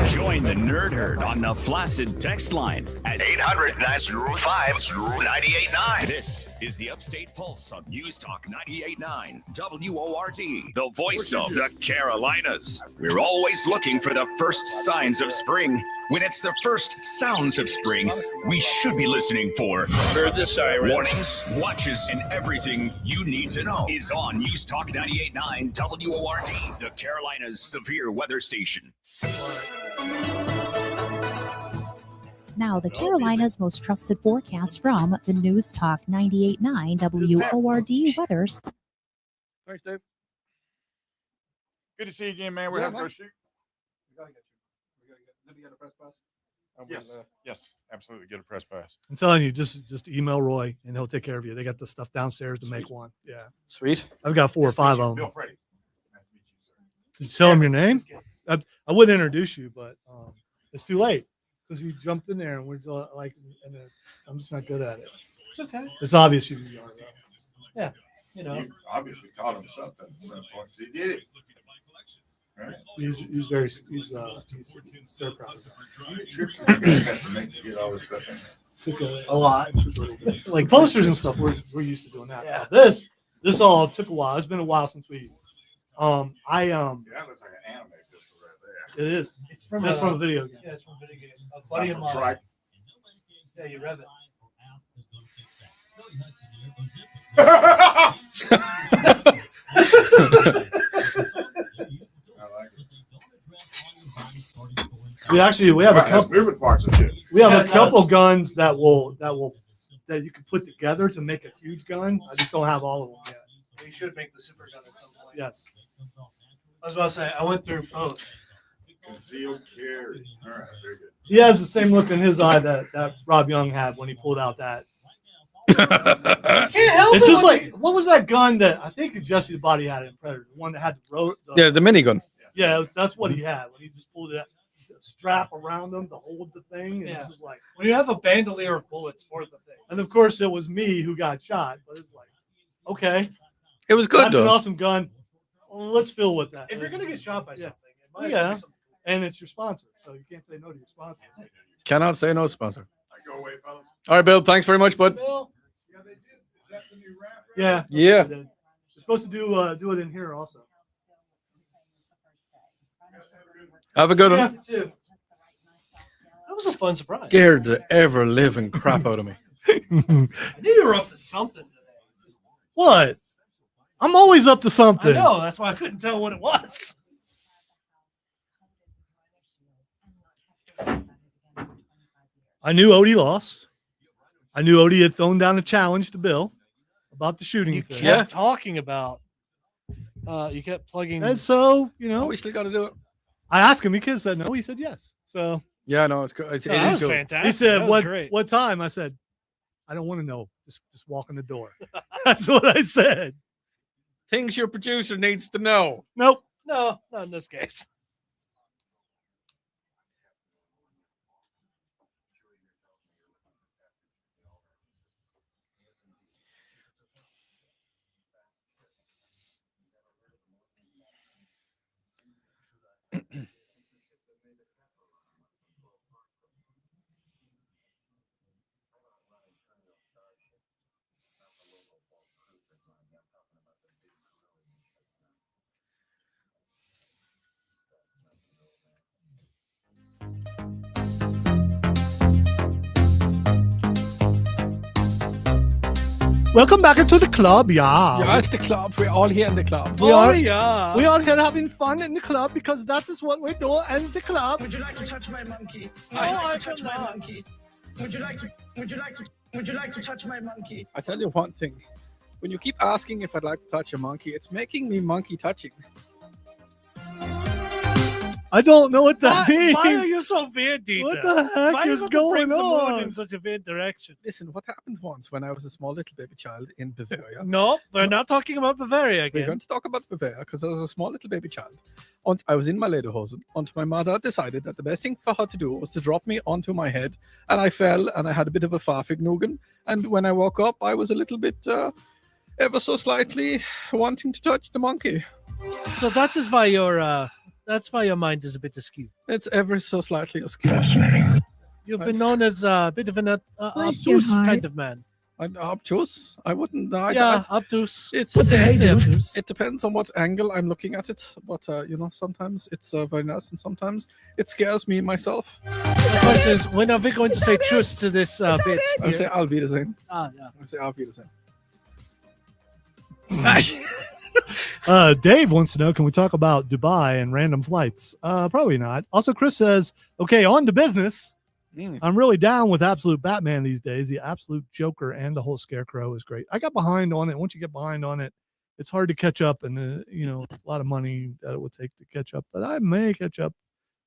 Join the Nerd Herd on the Flaccid text line at 800-905-989. This is the Upstate Pulse on News Talk 98.9 WORD, the voice of the Carolinas. We're always looking for the first signs of spring. When it's the first sounds of spring, we should be listening for the sirens, warnings, watches, and everything you need to know is on News Talk 98.9 WORD, the Carolinas severe weather station. Now, the Carolinas' most trusted forecast from the News Talk 98.9 WORD weather. Thanks, Dave. Good to see you again, man. We're having to go shoot. Did we get a press pass? Yes, absolutely. Get a press pass. I'm telling you, just email Roy and he'll take care of you. They got the stuff downstairs to make one. Yeah. Sweet. I've got 4 or 5 of them. Did you tell him your name? I would introduce you, but it's too late because you jumped in there and we're like, and I'm just not good at it. It's okay. It's obvious you are, though. Yeah, you know. You obviously taught him something at some point. He did it. Right. He's very proud. Took a lot. Like posters and stuff. We're used to doing that. Yeah. This all took a while. It's been a while since we. See, that looks like an anime pistol right there. It is. It's from a video game. Yeah, it's from a video game. A buddy of mine. Yeah, you rev it. We have a couple moving parts of it. We have a couple guns that you can put together to make a huge gun. I just don't have all of them yet. We should make the super gun at some point. Yes. I was about to say I went through both. Concealed carry. All right, very good. He has the same look in his eye that Rob Young had when he pulled out that. Can't help it's it. just like, what was that gun that I think Jesse the Body had in Predator? The one that had the road. The minigun. Yeah, that's what he had when he just pulled it. Strap around them to hold the thing. And it's just like when you have a bandolier of bullets for the thing. And of course, it was me who got shot. But it's like, okay, it was good. That's though. An awesome gun. Well, let's fill with that. If you're gonna get shot by something, it might yeah, be something. And it's your sponsor, so you can't say no to your sponsor. Cannot say no, sponsor. Go away, fellas. All right, Bill. Thanks very much, bud. Bill. Yeah, they did. Is that the new wrap? Yeah. Yeah. You're supposed to do it in here also. Have a good one. Yeah, That was a fun surprise. Scared the ever living crap out of me. I knew you were up to something today. What? I'm always up to something. I know. That's why I couldn't tell what it was. I knew Odie lost. I knew Odie had thrown down a challenge to Bill about the shooting You thing. kept talking about. You kept plugging. And so, We still got to do it. I asked him. He could have said no. He said yes. So yeah, no, it's good. That was fantastic. He said, Great. "What time?" I said, "I don't want to know. Just walk in the door." That's what I said. Things your producer needs to know. Nope. No, not in this case. Welcome back into the club, yeah. Yeah, it's the club. We're all here in the club. We are here having fun in the club because that is what we do as the club. Would you like to touch my monkey? No, I touch my monkey. Would you like to touch my monkey? I tell you one thing. When you keep asking if I'd like to touch a monkey, it's making me monkey touching. I don't know what that means. Why are you so weird, Dieter? What the heck Why is you got to bring going some mood on? in such a weird direction? Listen, what happened once when I was a small little baby child in Bavaria? No, we're not talking about Bavaria again. We're going to talk about Bavaria because I was a small little baby child. And I was in my lederhosen until my mother decided that the best thing for her to do was to drop me onto my head. And I fell and I had a bit of a farfignugan. And when I woke up, I was a little bit ever so slightly wanting to touch the monkey. So that is why that's why your mind is a bit askew. It's ever so slightly askew. You've been known as a bit of an obtuse kind of man. Obtuse? I wouldn't. Obtuse. It depends on what angle I'm looking at it. But, sometimes it's very nice and sometimes it scares me myself. The question is, when are we going to say truce to this bit? I'll say Auf Wiedersehen. Yeah. I'll say Auf Wiedersehen. Dave wants to know, can we talk about Dubai and random flights? Probably not. Also, Chris says, okay, on to business. I'm really down with Absolute Batman these days. The Absolute Joker and the whole Scarecrow is great. I got behind on it. Once you get behind on it, it's hard to catch up, and a lot of money that it would take to catch up. But I may catch up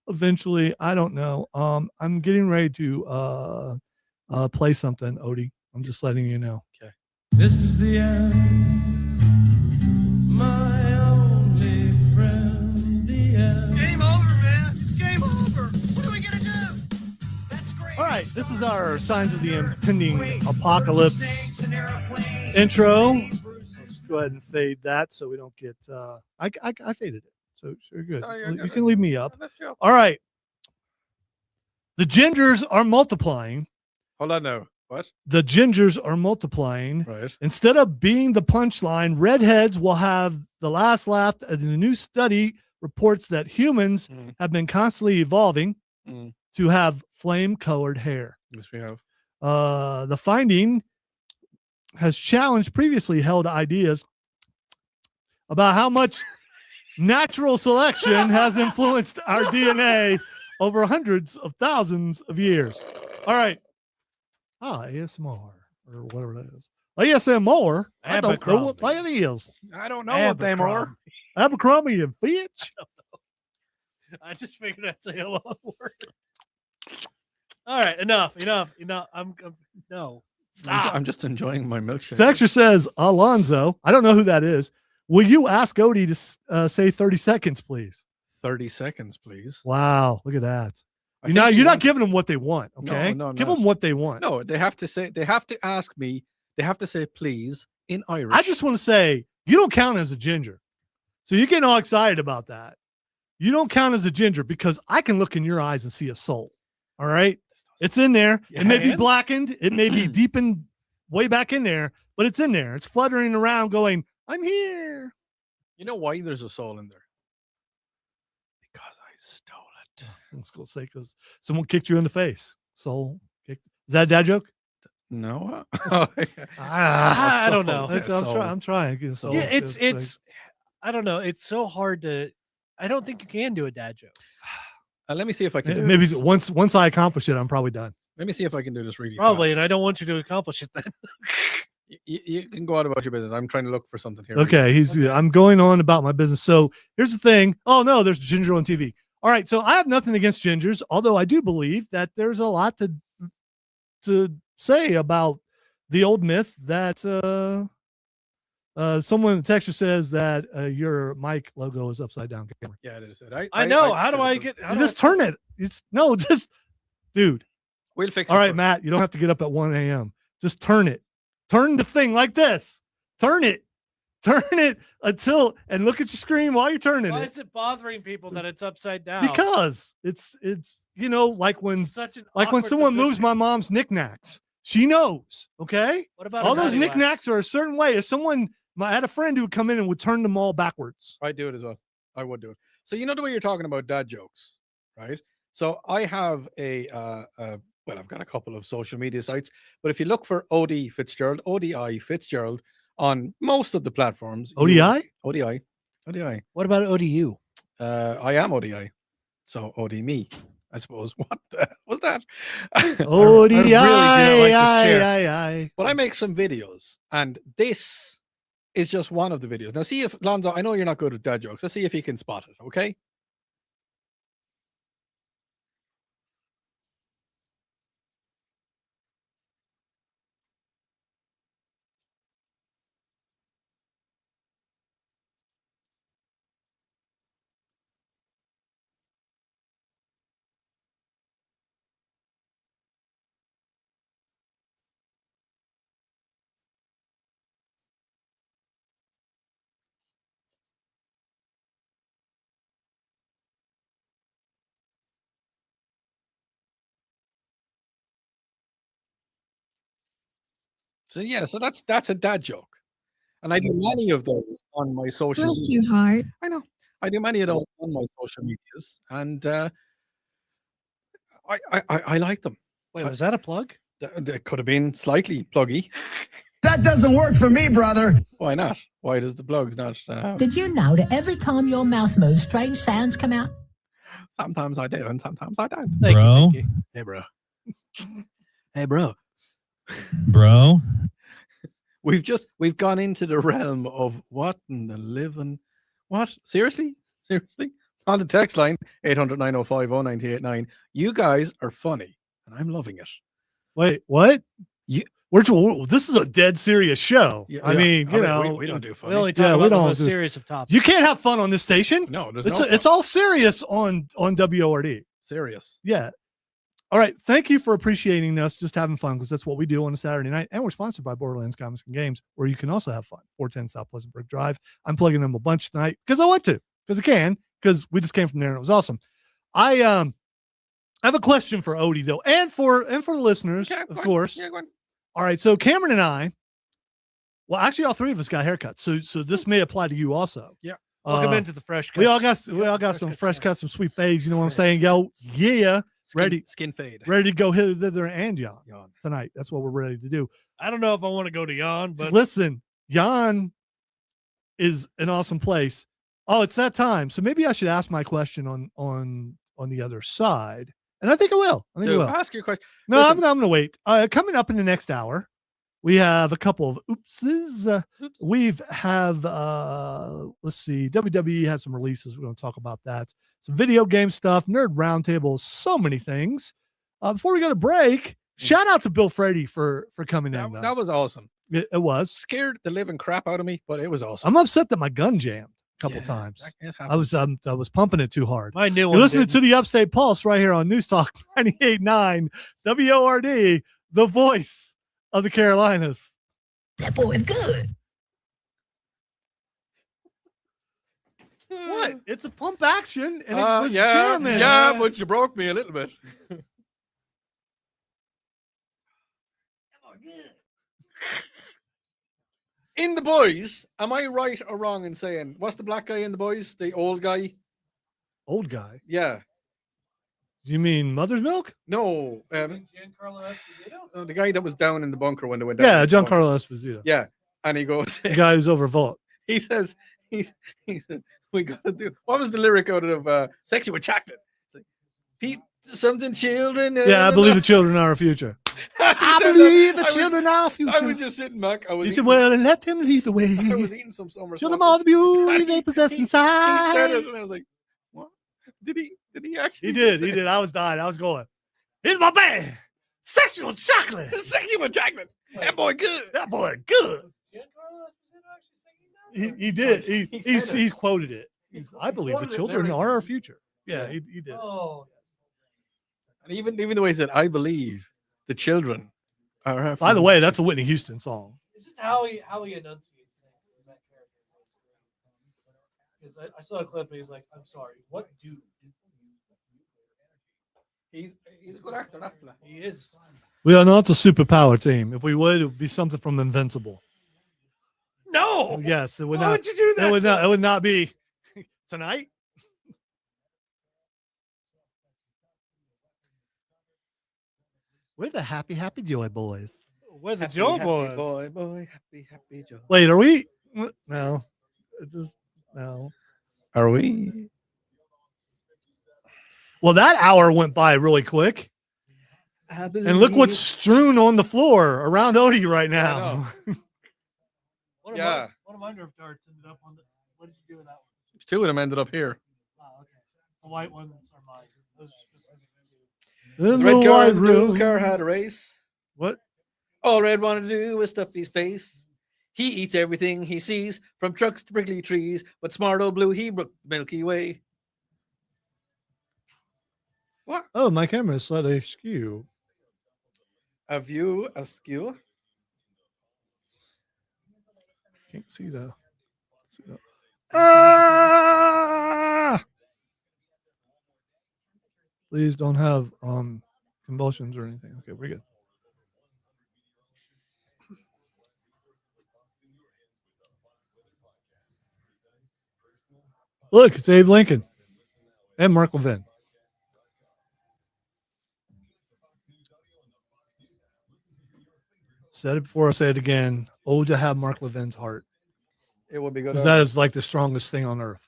eventually. I don't know. I'm getting ready to play something, Odie. I'm just letting you know. Okay. This is the end. My only friend, the end. Game over, man. Game over. What are we gonna do? That's great. All right, this is our signs of the impending apocalypse intro. Let's go ahead and fade that so we don't get. I faded it, so you're good. You can leave me up. All right. The gingers are multiplying. Hold on now. What? The gingers are multiplying. Right. Instead of being the punchline, redheads will have the last laugh. As a new study reports that humans have been constantly evolving to have flame-colored hair. Yes, we have. The finding has challenged previously held ideas about how much natural selection has influenced our DNA over hundreds of thousands of years. All right. ASMR or whatever that is. ASMR. I don't know what that is. I don't know what they are. Abercrombie and Fitch. I just figured I'd say a long word. All right, enough. I'm no. Stop. I'm just enjoying my milkshake. Texture says, Alonzo. I don't know who that is. Will you ask Odie to say 30 seconds, please? 30 seconds, please. Wow, look at that. You're not giving them what they want, okay? No. Give them what they want. No, they have to ask me, they have to say please in Irish. I just want to say, you don't count as a ginger. So you're getting all excited about that. You don't count as a ginger because I can look in your eyes and see a soul. All right? It's in there. It may be blackened. It may be deepened way back in there, but it's in there. It's fluttering around going, I'm here. You know why there's a soul in there? Because I stole it. Let's go say because someone kicked you in the face. Soul kicked. Is that a dad joke? No. I don't know. I'm trying. Yeah, it's I don't know. It's so hard to. I don't think you can do a dad joke. Let me see if I can. Maybe once I accomplish it, I'm probably done. Let me see if I can do this really probably, fast. And I don't want you to accomplish it then. You can go on about your business. I'm trying to look for something here. Okay, I'm going on about my business. So here's the thing. Oh no, there's Ginger on TV. All right, so I have nothing against gingers, although I do believe that there's a lot to say about the old myth that someone in the texture says that your mic logo is upside down. Camera. Yeah, it is. I know. How do I get? You just turn it. Just dude. We'll fix it. All right, Matt. You don't have to get up at 1 a.m. Just turn it. Turn the thing like this. Turn it until and look at your screen while you're turning Why it. is it bothering people that it's upside down? Because it's like when such an like when awkward someone moves position. my mom's knickknacks. She knows. Okay. What about all her those nutty knickknacks are a certain way? If I had a friend who would come in and would turn them all backwards. I do it as well. I would do it. So you know the way you're talking about dad jokes, right? So I have I've got a couple of social media sites, but if you look for ODI Fitzgerald on most of the platforms. ODI? ODI. What about ODU? I am ODI. So OD me, I suppose. What the hell was that? ODI. I really do like this chair. aye. But I make some videos, and this is just one of the videos. Now, see if Lonzo, I know you're not good at dad jokes. Let's see if he can spot it, okay? So yeah, so that's a dad joke, and I do many of those on my social. Bless media. your heart. I know I do many of those on my social medias, and I like them. Wait, was that a plug? That could have been slightly pluggy. That doesn't work for me, brother. Why not? Why does the plugs not? Did you know that every time your mouth moves, strange sounds come out? Sometimes I do, and sometimes I don't. Thank bro. you. Hey, bro. Hey, bro. Bro. We've gone into the realm of what in the living. What? Seriously? On the text line 800-905-0989. You guys are funny, and I'm loving it. Wait, what? This is a dead serious show. Yeah, I mean, we don't do funny. We only talk about the most do- serious of topics. You can't have fun on this station. No, there's it's no it's all serious on WORD. Serious. Yeah. All right. Thank you for appreciating us, just having fun, because that's what we do on a Saturday night. And we're sponsored by Borderlands Comics and Games, where you can also have fun. 410 South Pleasantburg Drive. I'm plugging them a bunch tonight because I want to, because I can, because we just came from there and it was awesome. I have a question for Odie though, and for the listeners, of course. Yeah, go on. All right. So Cameron and I, well, actually, all three of us got haircuts. So this may apply to you also. Yeah. Welcome into the fresh cuts. We all got some fresh cuts, some sweet fades. You know what I'm saying? Yo, yeah. Skin fade. Ready to go hither and yawn tonight. That's what we're ready to do. I don't know if I want to go to yawn, but listen, yawn is an awesome place. Oh, it's that time. So maybe I should ask my question on the other side. And I think I will. I will. Ask your question. No, Listen. I'm going to wait. Coming up in the next hour, we have a couple of oopses. We've let's see, WWE has some releases. We're going to talk about that. Some video game stuff, Nerd Roundtable, so many things. Before we go to break, shout out to Bill Frady for coming in. That was awesome. It was. Scared the living crap out of me, but it was awesome. I'm upset that my gun jammed a couple times. I was pumping it too hard. My new You're one listening didn't. to the Upstate Pulse right here on News Talk 98.9 WORD, the voice of the Carolinas. That boy is good. What? It's a pump action, and it was yeah, jamming. yeah, but you broke me a little bit. In The Boys, am I right or wrong in saying what's the black guy in The Boys? The old guy? Old guy? Yeah. You mean Mother's Milk? No. Giancarlo Esposito? No, the guy that was down in the bunker when they went down. Yeah, Giancarlo Esposito. Yeah. And he goes, The guy who's over Vault. he says, he said, we got to do, what was the lyric out of Sexy with Chocolate? It's like, Pete, something children. Yeah, I believe the children are our future. I believe the children are our future. I was just sitting back. He said, well, let them lead the way. I was eating some summer Show them all the beauty they possess inside. He said it, and I was like, what? Did Did he actually? He did. I was dying. I was going, here's my band. Sexual chocolate. Sexual chocolate. That boy good. That boy good. He did. He's quoted it. I believe the children are our future. Yeah, he did. Oh. And even the way he said, I believe the children are our By the way, that's a Whitney Houston song. It's just how he enunciates things. Is that character? Because I saw a clip and he's like, I'm sorry, what dude? He's a good actor. He is. We are not a superpower team. If we would, it would be something from Invincible. No. Yes, it would Why not. would you do that? It would not be tonight. We're the happy joy boys. We're the Joe Boys. Boy, happy Joe. Wait, are we? No. No. Are we? Well, that hour went by really quick. And look what's strewn on the floor around Odie right now. One of my Nerf darts ended up on the. What did you do with that one? Two of them ended up here. Oh, okay. The white ones are mine. Those are specific to. The red car and the blue car had a race. What? All Red wanted to do was stuff his face. He eats everything he sees, from trucks to prickly trees. But smart old Blue, he broke the Milky Way. What? Oh, my camera is slightly askew. A view askew? Can't see that. Please don't have convulsions or anything. Okay, we're good. Look, it's Abe Lincoln and Mark Levin. Said it before, I'll say it again. Oh, to have Mark Levin's heart. It would be good. Because that is like the strongest thing on earth.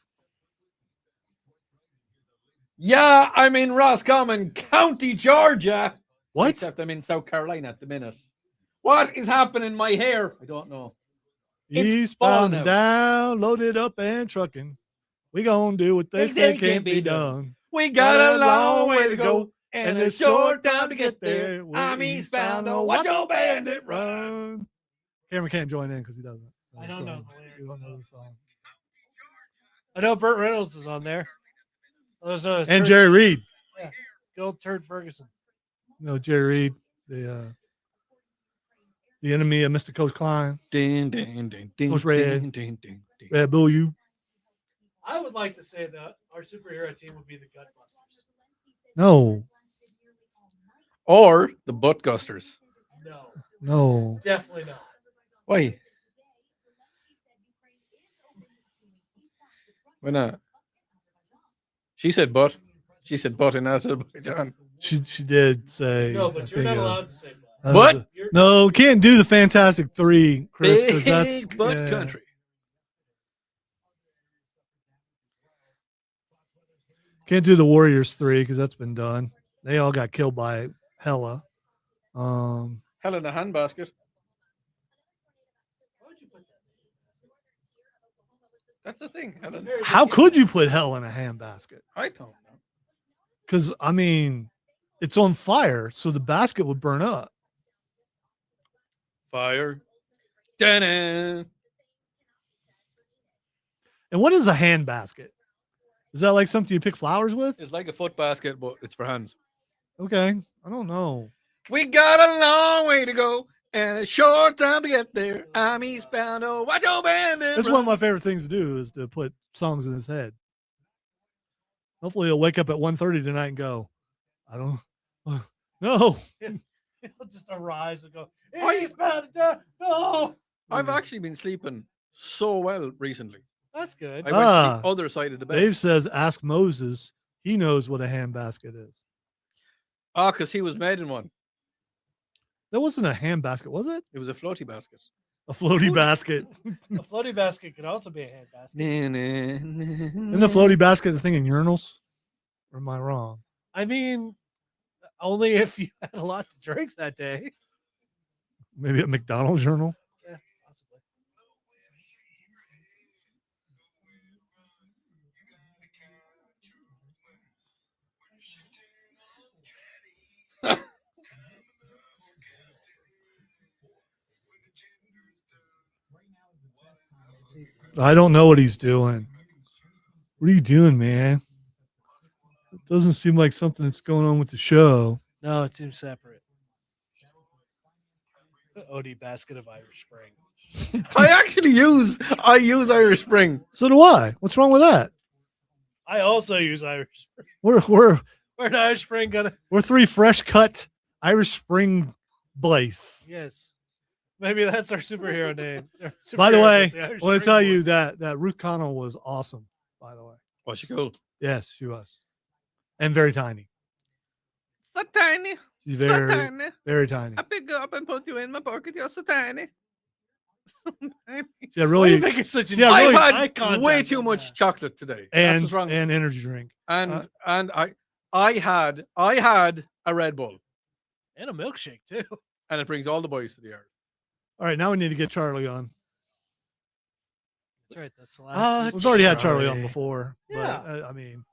Yeah, I'm in Roscommon County, Georgia. What? Except I'm in South Carolina at the minute. What is happening in my hair? I don't know. Eastbound and down, loaded up and trucking. We gonna do what they say can't be done. We got a long way to go and a short time to get there. I'm eastbound, oh, watch your bandit run. Cameron can't join in because he doesn't. I don't know. You don't know the song. I know Burt Reynolds is on there. And Jerry Reed. Yeah, good old Turd Ferguson. No, Jerry Reed, the enemy of Mr. Coach Klein. Coach Red. Red Bull, you. I would like to say that our superhero team would be the Gutbusters. No. Or the Buttgusters. No. No. Definitely not. Why? Why not? She said butt. She said butt in Azerbaijan. She did say. No, but you're not allowed to say butt. What? No, can't do the Fantastic Three, Chris, because that's Big butt country. Can't do the Warriors 3 because that's been done. They all got killed by Hella. Hell in a handbasket. That's the thing. How could you put Hell in a handbasket? I don't know. Because, I mean, it's on fire, so the basket would burn up. Fire. Da-na. And what is a handbasket? Is that like something you pick flowers with? It's like a foot basket, but it's for hands. Okay. I don't know. We got a long way to go and a short time to get there. I'm eastbound. Oh, watch your bandit. That's one of my favorite things to do is to put songs in his head. Hopefully he'll wake up at 1:30 tonight and go, I don't no. He'll just arise and go, eastbound. No. I've actually been sleeping so well recently. That's good. I went to the other side of the bed. Dave says, ask Moses. He knows what a handbasket is. Oh, because he was made in one. That wasn't a handbasket, was it? It was a floaty basket. A floaty basket. A floaty basket could also be a hand basket. Isn't the floaty basket the thing in urinals? Or am I wrong? I mean, only if you had a lot to drink that day. Maybe a McDonald's urinal? Yeah, possibly. I don't know what he's doing. What are you doing, man? It doesn't seem like something that's going on with the show. No, it seems separate. The OD basket of Irish Spring. I use Irish Spring. So do I. What's wrong with that? I also use Irish Spring. We're an Irish Spring gonna. We're 3 fresh cut Irish Spring Blaze. Yes. Maybe that's our superhero name. By the Superhero way, with the Irish I want to Spring tell you Boys. that Ruth Connell was awesome. By the way, was she cool? Yes, she was, and very tiny. So tiny. She's very, very tiny. I pick you up and put you in my pocket. You're so tiny. So tiny. Yeah, really. Why are you making such an I've eye had contact way on too much that? chocolate today. That's and what's wrong. and energy drink. And I had a Red Bull, And a milkshake too. and it brings all the boys to the yard. All right, now we need to get Charlie on. That's right. That's the last. We've already had Charlie on before. Yeah. But, I mean,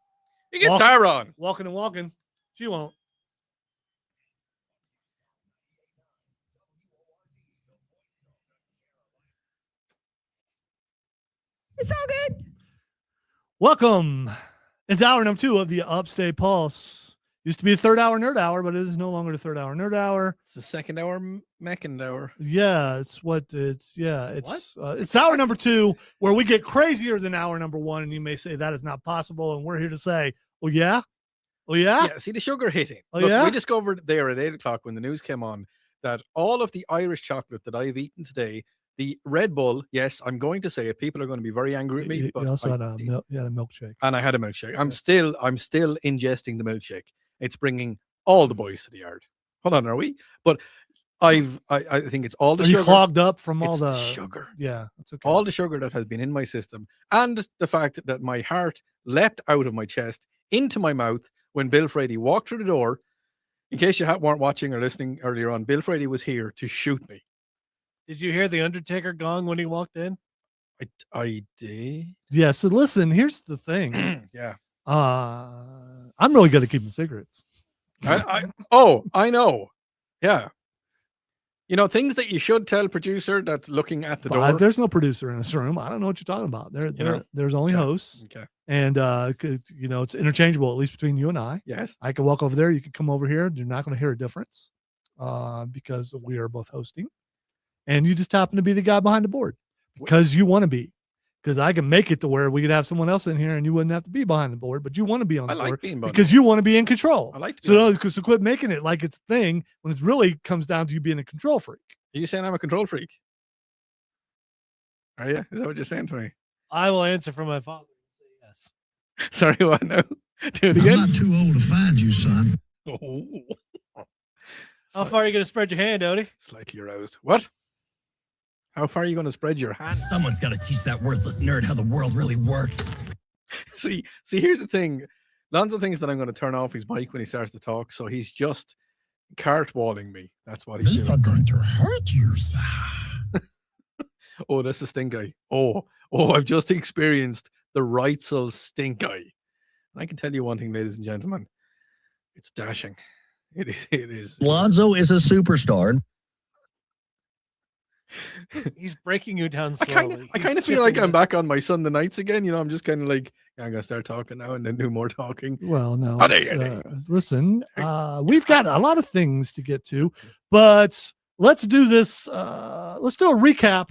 You get Tara on. walking and walking. She won't. It's all good. Welcome. It's hour number 2 of the Upstate Pulse. Used to be a 3rd hour nerd hour, but it is no longer the 3rd hour nerd hour. It's the 2nd hour, Meccan hour. Yeah, it's hour number 2 where we get crazier than hour number 1, and you may say that is not possible, and we're here to say, oh yeah, Yeah, see the sugar hitting. Oh, Look, yeah? we discovered there at 8 o'clock when the news came on that all of the Irish chocolate that I've eaten today, the Red Bull, yes, I'm going to say it. People are going to be very angry at me. You But also I had a did. milkshake. And I had a milkshake. I'm still ingesting the milkshake. It's bringing all the boys to the yard. Hold on, are we? But I think it's all the Are sugar. you clogged up from all It's the sugar? Yeah, that's okay. All the sugar that has been in my system, and the fact that my heart leapt out of my chest into my mouth when Bill Frady walked through the door. In case you weren't watching or listening earlier on, Bill Frady was here to shoot me. Did you hear the Undertaker gong when he walked in? I did. Yeah, so listen, here's the thing. Yeah. I'm really good at keeping secrets. I know. Yeah. You know, things that you should tell producer that's looking at the door. There's no producer in this room. I don't know what you're talking about. There's only hosts. Okay. And it's interchangeable, at least between you and I. Yes. I can walk over there, you can come over here. You're not going to hear a difference because we are both hosting. And you just happen to be the guy behind the board because you want to be. Because I can make it to where we could have someone else in here and you wouldn't have to be behind the board, but you want to be on the board because you want to be in control. I like to. So quit making it like it's a thing when it really comes down to you being a control freak. Are you saying I'm a control freak? Are you? Is that what you're saying to me? I will answer for my father and say yes. Sorry, what? No. Do it again. I'm not too old to find you, son. How far are you going to spread your hand, Odie? Slightly aroused. What? How far are you going to spread your hand? Someone's got to teach that worthless nerd how the world really works. See, here's the thing. Lonzo thinks that I'm going to turn off his mic when he starts to talk, so he's just cartwalling me. That's what he's These doing. are going to hurt you, sir. Oh, that's a stink eye. Oh, I've just experienced the Reitzel stink eye. And I can tell you one thing, ladies and gentlemen. It's dashing. It is. Lonzo is a superstar. He's breaking you down I slowly. kind of feel like I'm back on my Sunday nights again. You know, I'm just kind of like, I'm going to start talking now and then do more talking. Well, no. it's, Listen, we've got a lot of things to get to, but let's do this. Let's do a recap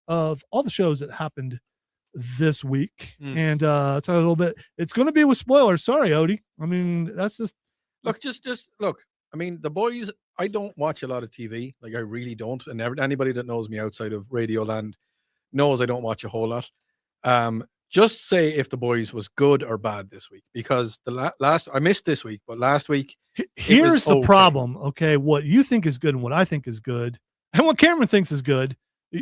of all the shows that happened this week and talk a little bit. It's going to be with spoilers. Sorry, Odie. I mean, that's just Just look. I mean, the boys. I don't watch a lot of TV. Like I really don't. And anybody that knows me outside of Radioland knows I don't watch a whole lot. Just say if The Boys was good or bad this week, because the last I missed this week, but last week. Here's the problem. Okay, what you think is good and what I think is good, and what Cameron thinks is good. All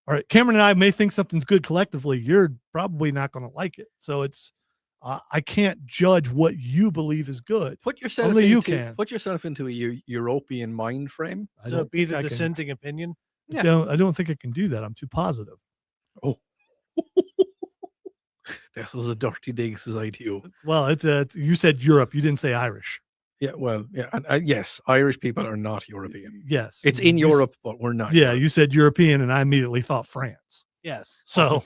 right, Cameron and I may think something's good collectively. You're probably not going to like it. So it's. I can't judge what you believe is good. Put yourself Only into, you can. Put yourself into a European mind frame. So be the dissenting opinion. Yeah. I don't think I can do that. I'm too positive. Oh, this was a dirty dig, says I to you. Well, you said Europe. You didn't say Irish. Yeah, well, yeah, and yes, Irish people are not European. Yes, it's in Europe, but we're not. Yeah, you said European, and I immediately thought France. Yes. So,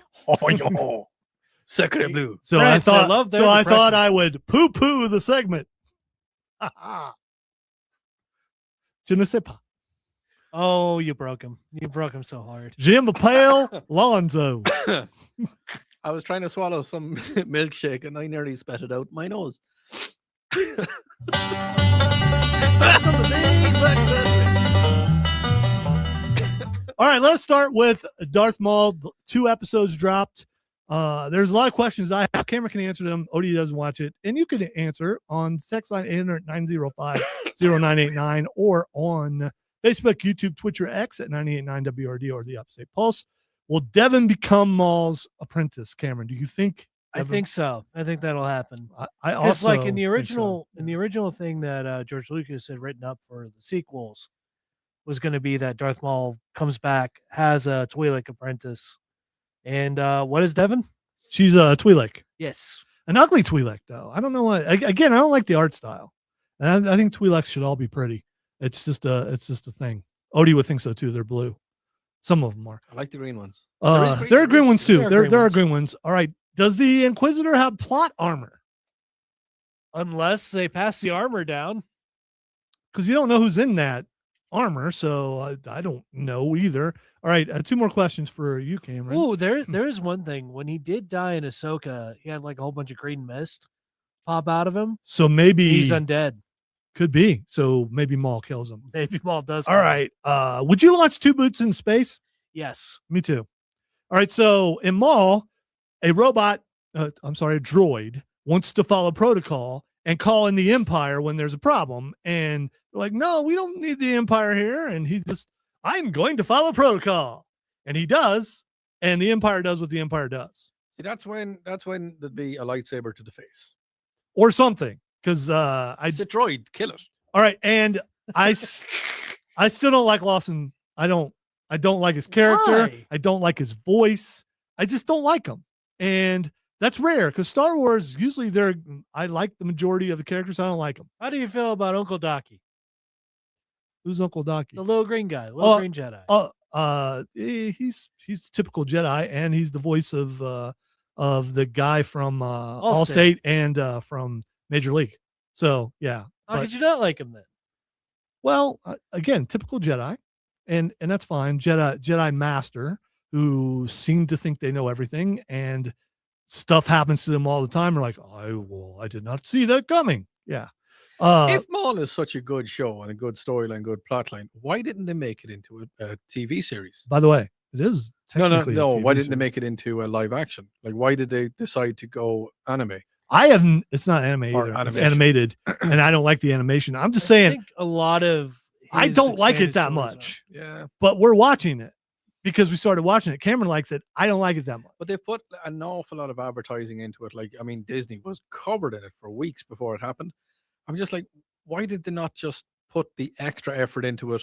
Sacre bleu. so France, I I thought, love their so I thought depression. I would poo-poo the segment. Je ne sais pas. Oh, you broke him. You broke him so hard. Je m'appelle Lonzo. I was trying to swallow some milkshake and I nearly spat it out my nose. All right, let's start with Darth Maul. 2 episodes dropped. There's a lot of questions I have. Cameron can answer them. Odie doesn't watch it. And you can answer on text line 800-905-0989 or on Facebook, YouTube, Twitch, or X at 989WRD or the Upstate Pulse. Will Devin become Maul's apprentice, Cameron? Do you think? I think so. I think that'll happen. I It's also like in the think original so. in the original thing that George Lucas had written up for the sequels was going to be that Darth Maul comes back, has a Twi'lek apprentice, and what is Devin? She's a Twi'lek. Yes, An ugly Twi'lek, though. I don't know why. Again, I don't like the art style. And I think Twi'leks should all be pretty. It's just a thing. Odie would think so too. They're blue. Some of them are. I like the green ones. There are green ones too. There are ones. green ones. All right. Does the Inquisitor have plot armor? unless they pass the armor down. Because you don't know who's in that armor, so I don't know either. All right, 2 more questions for you, Cameron. Oh, there is one thing. When he did die in Ahsoka, he had like a whole bunch of green mist pop out of him. So maybe he's undead. Could be. So maybe Maul kills him. Maybe Maul does. All right. Would you launch 2 boots in space? Yes. Me too. All right. So in Maul, a droid wants to follow protocol and call in the Empire when there's a problem. And they're like, no, we don't need the Empire here. And he just, I'm going to follow protocol. And he does. And the Empire does what the Empire does. See, that's when there'd be a lightsaber to the face. Or something. Because it's a droid, kill it. All right. And I still don't like Lawson. I don't like his character. Why? I don't like his voice. I just don't like him. And that's rare because Star Wars, usually I like the majority of the characters. I don't like them. How do you feel about Uncle Docky? Who's Uncle Docky? The little green guy, little green Jedi. He's typical Jedi, and he's the voice of the guy from Allstate and from Major League. So yeah. How did you not like him then? Well, again, typical Jedi, and that's fine. Jedi Master who seem to think they know everything, and stuff happens to them all the time. They're like, I did not see that coming. Yeah. If Maul is such a good show and a good storyline, good plotline, why didn't they make it into a TV series? By the way, it is technically no. a TV Why didn't series. they make it into a live action? Like, why did they decide to go anime? It's not anime Or either. It's animation. animated, and I don't like the animation. I'm just I saying think a lot of I his don't like it expanded that stories much. Yeah. But we're watching it because we started watching it. Cameron likes it. I don't like it that much. But they put an awful lot of advertising into it. Like, I mean, Disney was covered in it for weeks before it happened. I'm just like, why did they not just put the extra effort into it?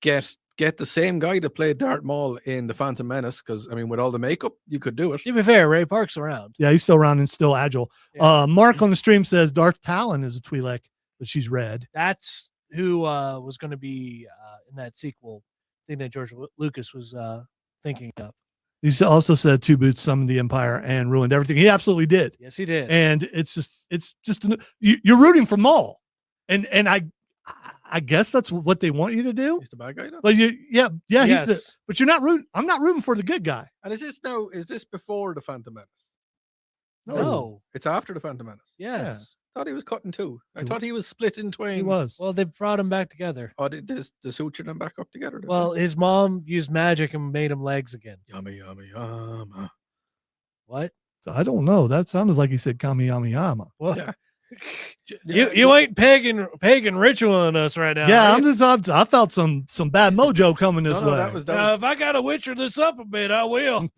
Get the same guy that played Darth Maul in The Phantom Menace, because I mean, with all the makeup, you could do it. To be fair, Ray Park's around. Yeah, he's still around and still agile. Mark on the stream says Darth Talon is a Twi'lek, but she's red. That's who was going to be in that sequel thing that George Lucas was thinking of. He also said 2 boots summoned the Empire and ruined everything. He absolutely did. Yes, he did. And it's just you're rooting for Maul, and I guess that's what they want you to do. He's the bad guy, though. But yeah, Yes. but you're not rooting. I'm not rooting for the good guy. And is this before The Phantom Menace? No. It's after The Phantom Menace. Yes. I thought he was cut in 2. I thought he was split in twain. He was. Well, they brought him back together. Oh, did the suture them back up together? did Well, they? his mom used magic and made him legs again. Yummy, yummy, yum. What? So I don't know. That sounded like he said Kami Yama Yama. Well, Yeah. you ain't pagan ritualing us right now. Yeah, are you? I felt some bad mojo coming this No, way. that was If I got to witcher this up a bit, I will.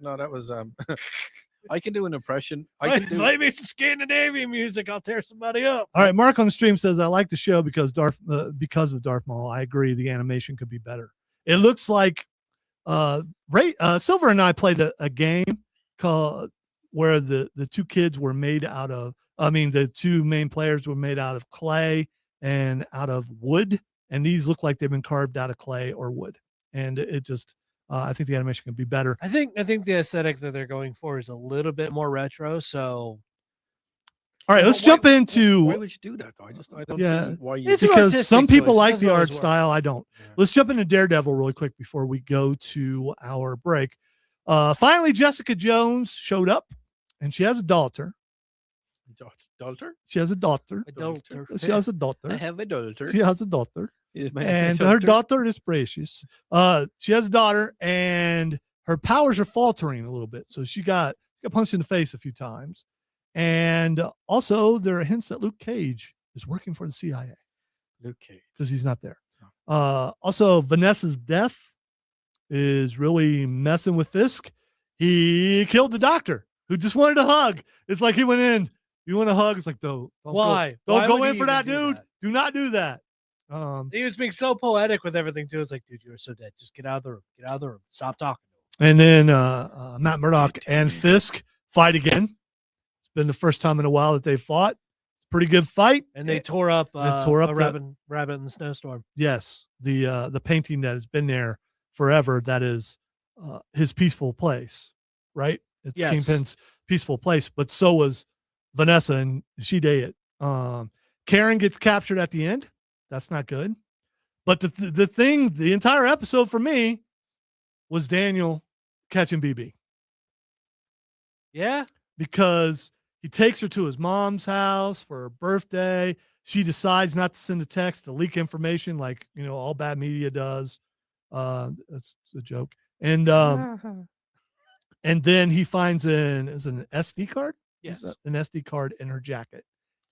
no, that was I can do an impression. I can do Play me some Scandinavian music. I'll tear somebody up. All right, Mark on the stream says I like the show because of Darth Maul. I agree, the animation could be better. It looks like Silver and I played a game called where the 2 kids were made out of. I mean, the 2 main players were made out of clay and out of wood, and these look like they've been carved out of clay or wood. And it just I think the animation can be better. I think the aesthetic that they're going for is a little bit more retro. So, all right, let's jump into. Why would you do that though? I don't see why you. It's an because artistic some people choice. like Doesn't the art always work. style. I don't. Let's jump into Daredevil really quick before we go to our break. Finally, Jessica Jones showed up, and she has a daughter. Daughter? She has a daughter. She has a daughter. I have a daughter. She has a daughter. Is my And daughter? her daughter is precious. She has a daughter, and her powers are faltering a little bit. So she got punched in the face a few times. And also, there are hints that Luke Cage is working for the CIA. Luke Cage. Because he's not there. Also, Vanessa's death is really messing with Fisk. He killed the doctor who just wanted a hug. It's like he went in. You want a hug? It's like, don't Why? Don't Why go would in he for that, even do dude. Do not do that. He was being so poetic with everything too. It's like, dude, you're so dead. Just get out of the room. Get out of the room. Stop talking. And then Matt Murdock and Fisk fight again. It's been the first time in a while that they fought. Pretty good fight. And they tore up, the rabbit in the snowstorm. Yes, the painting that has been there forever. That is his peaceful place, right? It's Yes. Kingpin's peaceful place. But so was Vanessa, and she did it. Karen gets captured at the end. That's not good. But the entire episode for me was Daniel catching BB. Yeah. Because he takes her to his mom's house for her birthday. She decides not to send a text to leak information like, all bad media does. That's a joke. And then he finds an SD card? Yes. An SD card in her jacket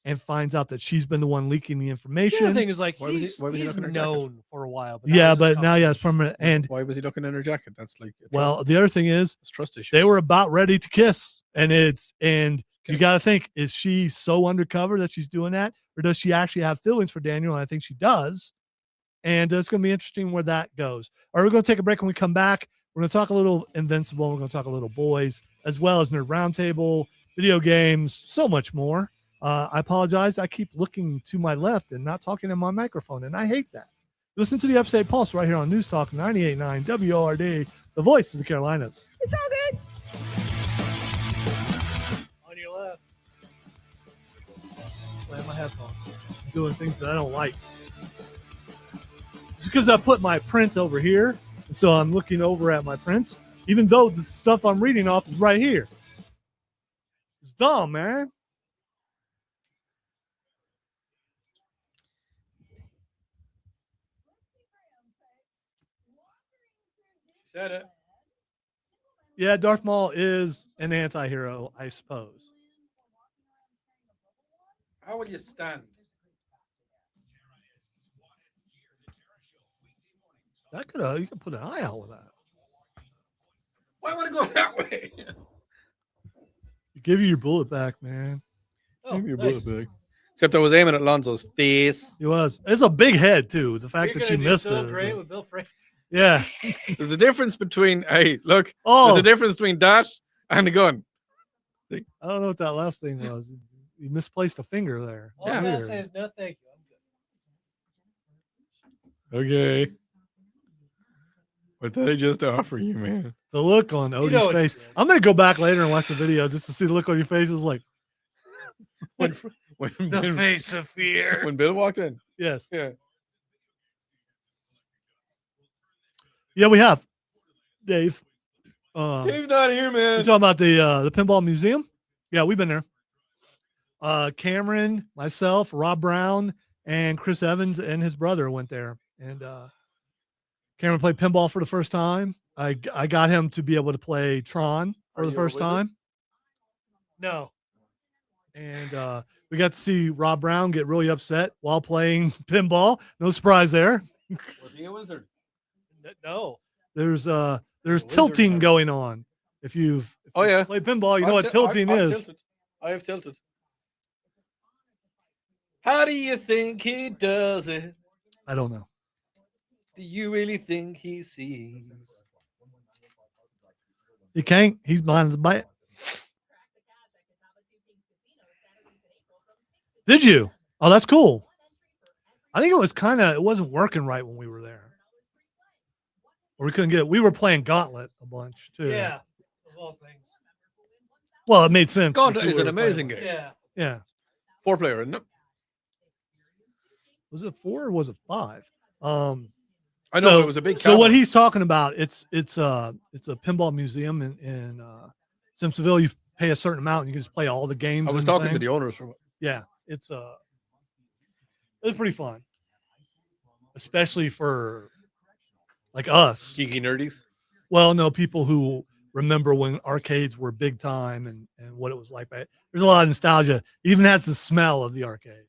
and finds out that she's been the one leaking the information. The thing is, like, Why was he he's looking at her known for a while. But Yeah, but now he has permanent. And why was he looking in her jacket? That's like well, the other thing is it's trust issues. they were about ready to kiss, and you got to think, is she so undercover that she's doing that, or does she actually have feelings for Daniel? And I think she does. And it's going to be interesting where that goes. All right, we're going to take a break. When we come back, we're going to talk a little Invincible. We're going to talk a little boys, as well as Nerd Roundtable, video games, so much more. I apologize. I keep looking to my left and not talking in my microphone, and I hate that. Listen to the Upstate Pulse right here on News Talk 98.9 WORD, the voice of the Carolinas. It's all good. On your left. Slam my headphones. I'm doing things that I don't like. It's because I put my print over here, and so I'm looking over at my print, even though the stuff I'm reading off is right here. It's dumb, man. Said it. Yeah, Darth Maul is an anti-hero, I suppose. How will you stand? That you could put an eye out with that. Why would it go that way? Give you your bullet back, man. Oh, Give me your nice. bullet back. Except I was aiming at Lonzo's face. It was. It's a big head too. The fact You're that you gonna do missed so it. great with Bill Frey. Yeah. There's a difference between there's Oh, a difference between that and the gun. I don't know what that last thing was. You misplaced a finger there. All I'm gonna say is no, thank you. Okay. What did I just offer you, man? The look on Odie's know what face. you did. I'm gonna go back later and watch the video just to see the look on your face. Is like, When The face of fear. when Bill walked in. yes, Yeah. yeah, we have. Dave. Dave's not here, You're man. talking about the pinball museum? Yeah, we've been there. Cameron, myself, Rob Brown, and Chris Evans and his brother went there. And Cameron played pinball for the first time. I got him to be able to play Tron for Are the you a first wizard? time. No. And we got to see Rob Brown get really upset while playing pinball. No surprise there. Was he a wizard? No. There's wizard tilting card. going on. If you've played pinball, you know what tilting is. Tilted. I have tilted. How do you think he does it? I don't know. Do you really think he sees? He can't. He's behind his butt. Did you? Oh, that's cool. I think it was it wasn't working right when we were there. or we couldn't get it. We were playing Gauntlet a bunch too. Yeah, of all things. Well, it made sense. Gauntlet We is were an amazing playing. game. Yeah. Yeah. 4-player, isn't it? Was it 4 or was it 5? I know it was a big. So what camera. he's talking about, it's a pinball museum in Simpsonville. You pay a certain amount and you can just play all the games. I was in the talking to thing. the owners from it. Yeah, it's pretty fun, especially for like us geeky nerdies. Well, no, people who remember when arcades were big time and what it was like. There's a lot of nostalgia. It even has the smell of the arcade.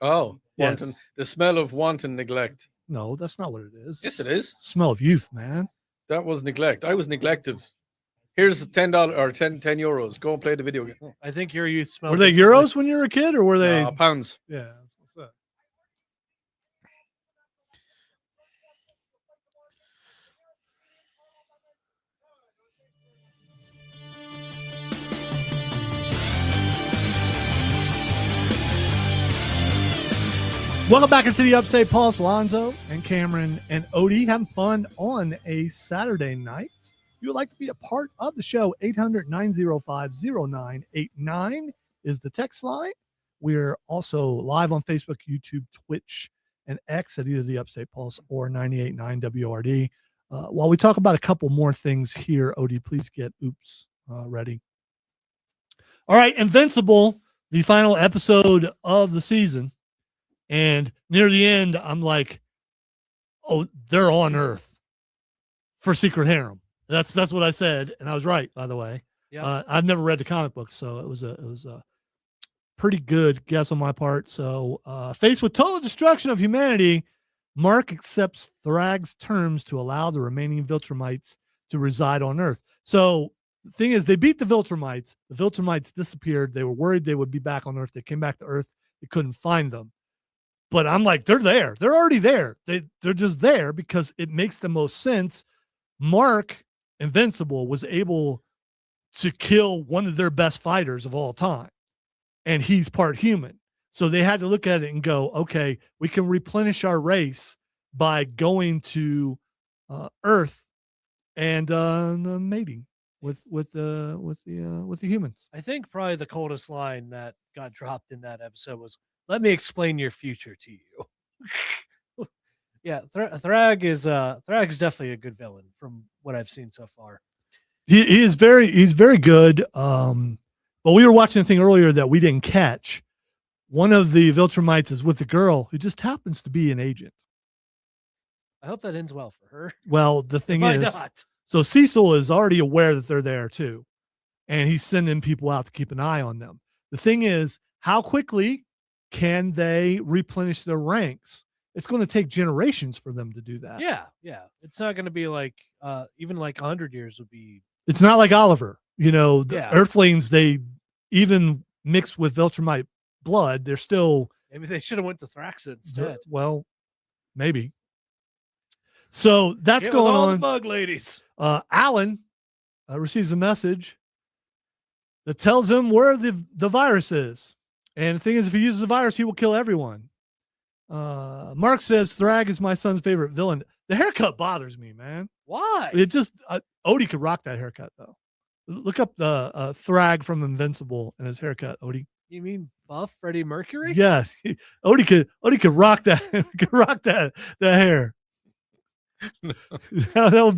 Oh, Yes. wanton. The smell of wanton neglect. No, that's not what it is. Yes, it is. Smell of youth, man. That was neglect. I was neglected. Here's $10 or 10 euros. Go and play the video game. I think your youth smells. Were they euros when you were a kid, or were they pounds? Yeah. What's that? Welcome back into the Upstate Pulse. Lonzo and Cameron and Odie having fun on a Saturday night. If you would like to be a part of the show, 800-905-0989 is the text line. We're also live on Facebook, YouTube, Twitch, and X at either the Upstate Pulse or 98.9 WRD. While we talk about a couple more things here, Odie, please get Oops ready. All right, Invincible, the final episode of the season. And near the end, I'm like, oh, they're on Earth for Secret Harem. That's what I said, and I was right, by the way. Yeah. I've never read the comic book, so it was a pretty good guess on my part. So, faced with total destruction of humanity, Mark accepts Thrag's terms to allow the remaining Viltrumites to reside on Earth. So the thing is, they beat the Viltrumites. The Viltrumites disappeared. They were worried they would be back on Earth. They came back to Earth. They couldn't find them. But I'm like, they're there. They're already there. They're just there because it makes the most sense. Mark, Invincible, was able to kill one of their best fighters of all time. And he's part human. So they had to look at it and go, okay, we can replenish our race by going to Earth and mating with the humans. I think probably the coldest line that got dropped in that episode was, "Let me explain your future to you." Yeah, Thrag is definitely a good villain from what I've seen so far. He's very good. But we were watching a thing earlier that we didn't catch. One of the Viltrumites is with the girl who just happens to be an agent. I hope that ends well for her. Well, the thing Why is, not? so Cecil is already aware that they're there too, and he's sending people out to keep an eye on them. The thing is, how quickly can they replenish their ranks? It's going to take generations for them to do that. Yeah. It's not going to be like even like 100 years would be. It's not like Oliver. You know, the Yeah. Earthlings, they even mixed with Viltrumite blood, they're still. Maybe they should have went to Thraxa instead. Well, maybe. So that's Get with going all on. the bug ladies. Alan receives a message that tells him where the virus is. And the thing is, if he uses the virus, he will kill everyone. Mark says, Thrag is my son's favorite villain. The haircut bothers me, man. Why? It just, Odie could rock that haircut, though. Look up the Thrag from Invincible and his haircut, Odie. You mean buff Freddie Mercury? Yes. Odie could rock that, could rock that hair. that would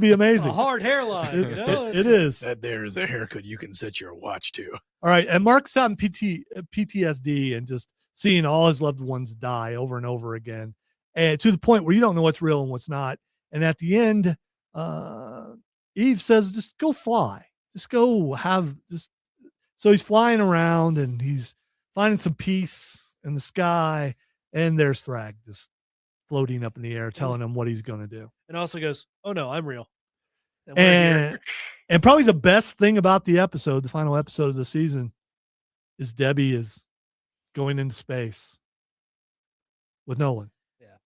be amazing. A hard hairline. You know? It is. That there is a haircut you can set your watch to. All right. And Mark's having PTSD and just seeing all his loved ones die over and over again. And to the point where you don't know what's real and what's not. And at the end, Eve says, just go fly. Just go so he's flying around and he's finding some peace in the sky. And there's Thrag just floating up in the air, telling him what he's going to do. And also goes, "Oh no, I'm real." And we're here. And probably the best thing about the episode, the final episode of the season, is Debbie is going into space with Nolan. Yeah.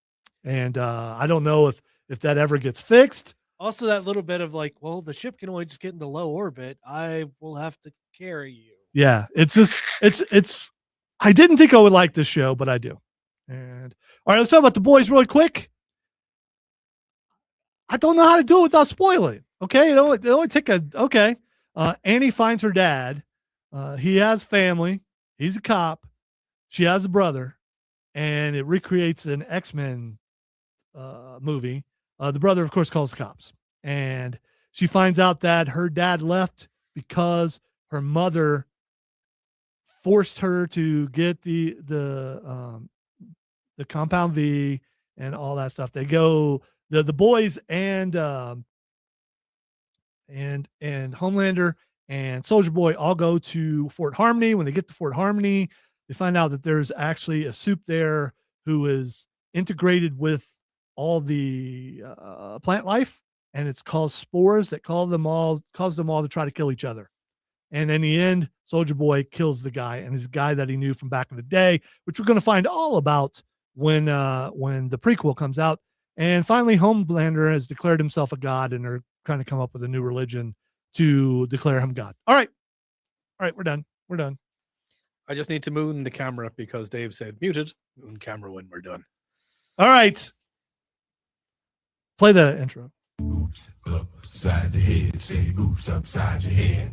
And I don't know if that ever gets fixed. Also, that little bit of like, well, the ship can only just get into low orbit. I will have to carry you. Yeah. It's just, it's, I didn't think I would like this show, but I do. And all right, let's talk about The Boys really quick. I don't know how to do it without spoiling. Okay, it only take a okay. Annie finds her dad. He has family. He's a cop. She has a brother, and it recreates an X-Men movie. The brother, of course, calls the cops, and she finds out that her dad left because her mother forced her to get the Compound V and all that stuff. They go the boys and Homelander and Soldier Boy all go to Fort Harmony. When they get to Fort Harmony, they find out that there's actually a soup there who is integrated with all the plant life, and it's called spores that cause them all to try to kill each other. And in the end, Soldier Boy kills the guy, and his guy that he knew from back in the day, which we're going to find all about when the prequel comes out. And finally, Homelander has declared himself a god, and they're trying to come up with a new religion to declare him God. All right, we're done. I just need to moon the camera because Dave said muted. Moon camera when we're done. All right. Play the intro. Oops, upside your head. Say oops, upside your head.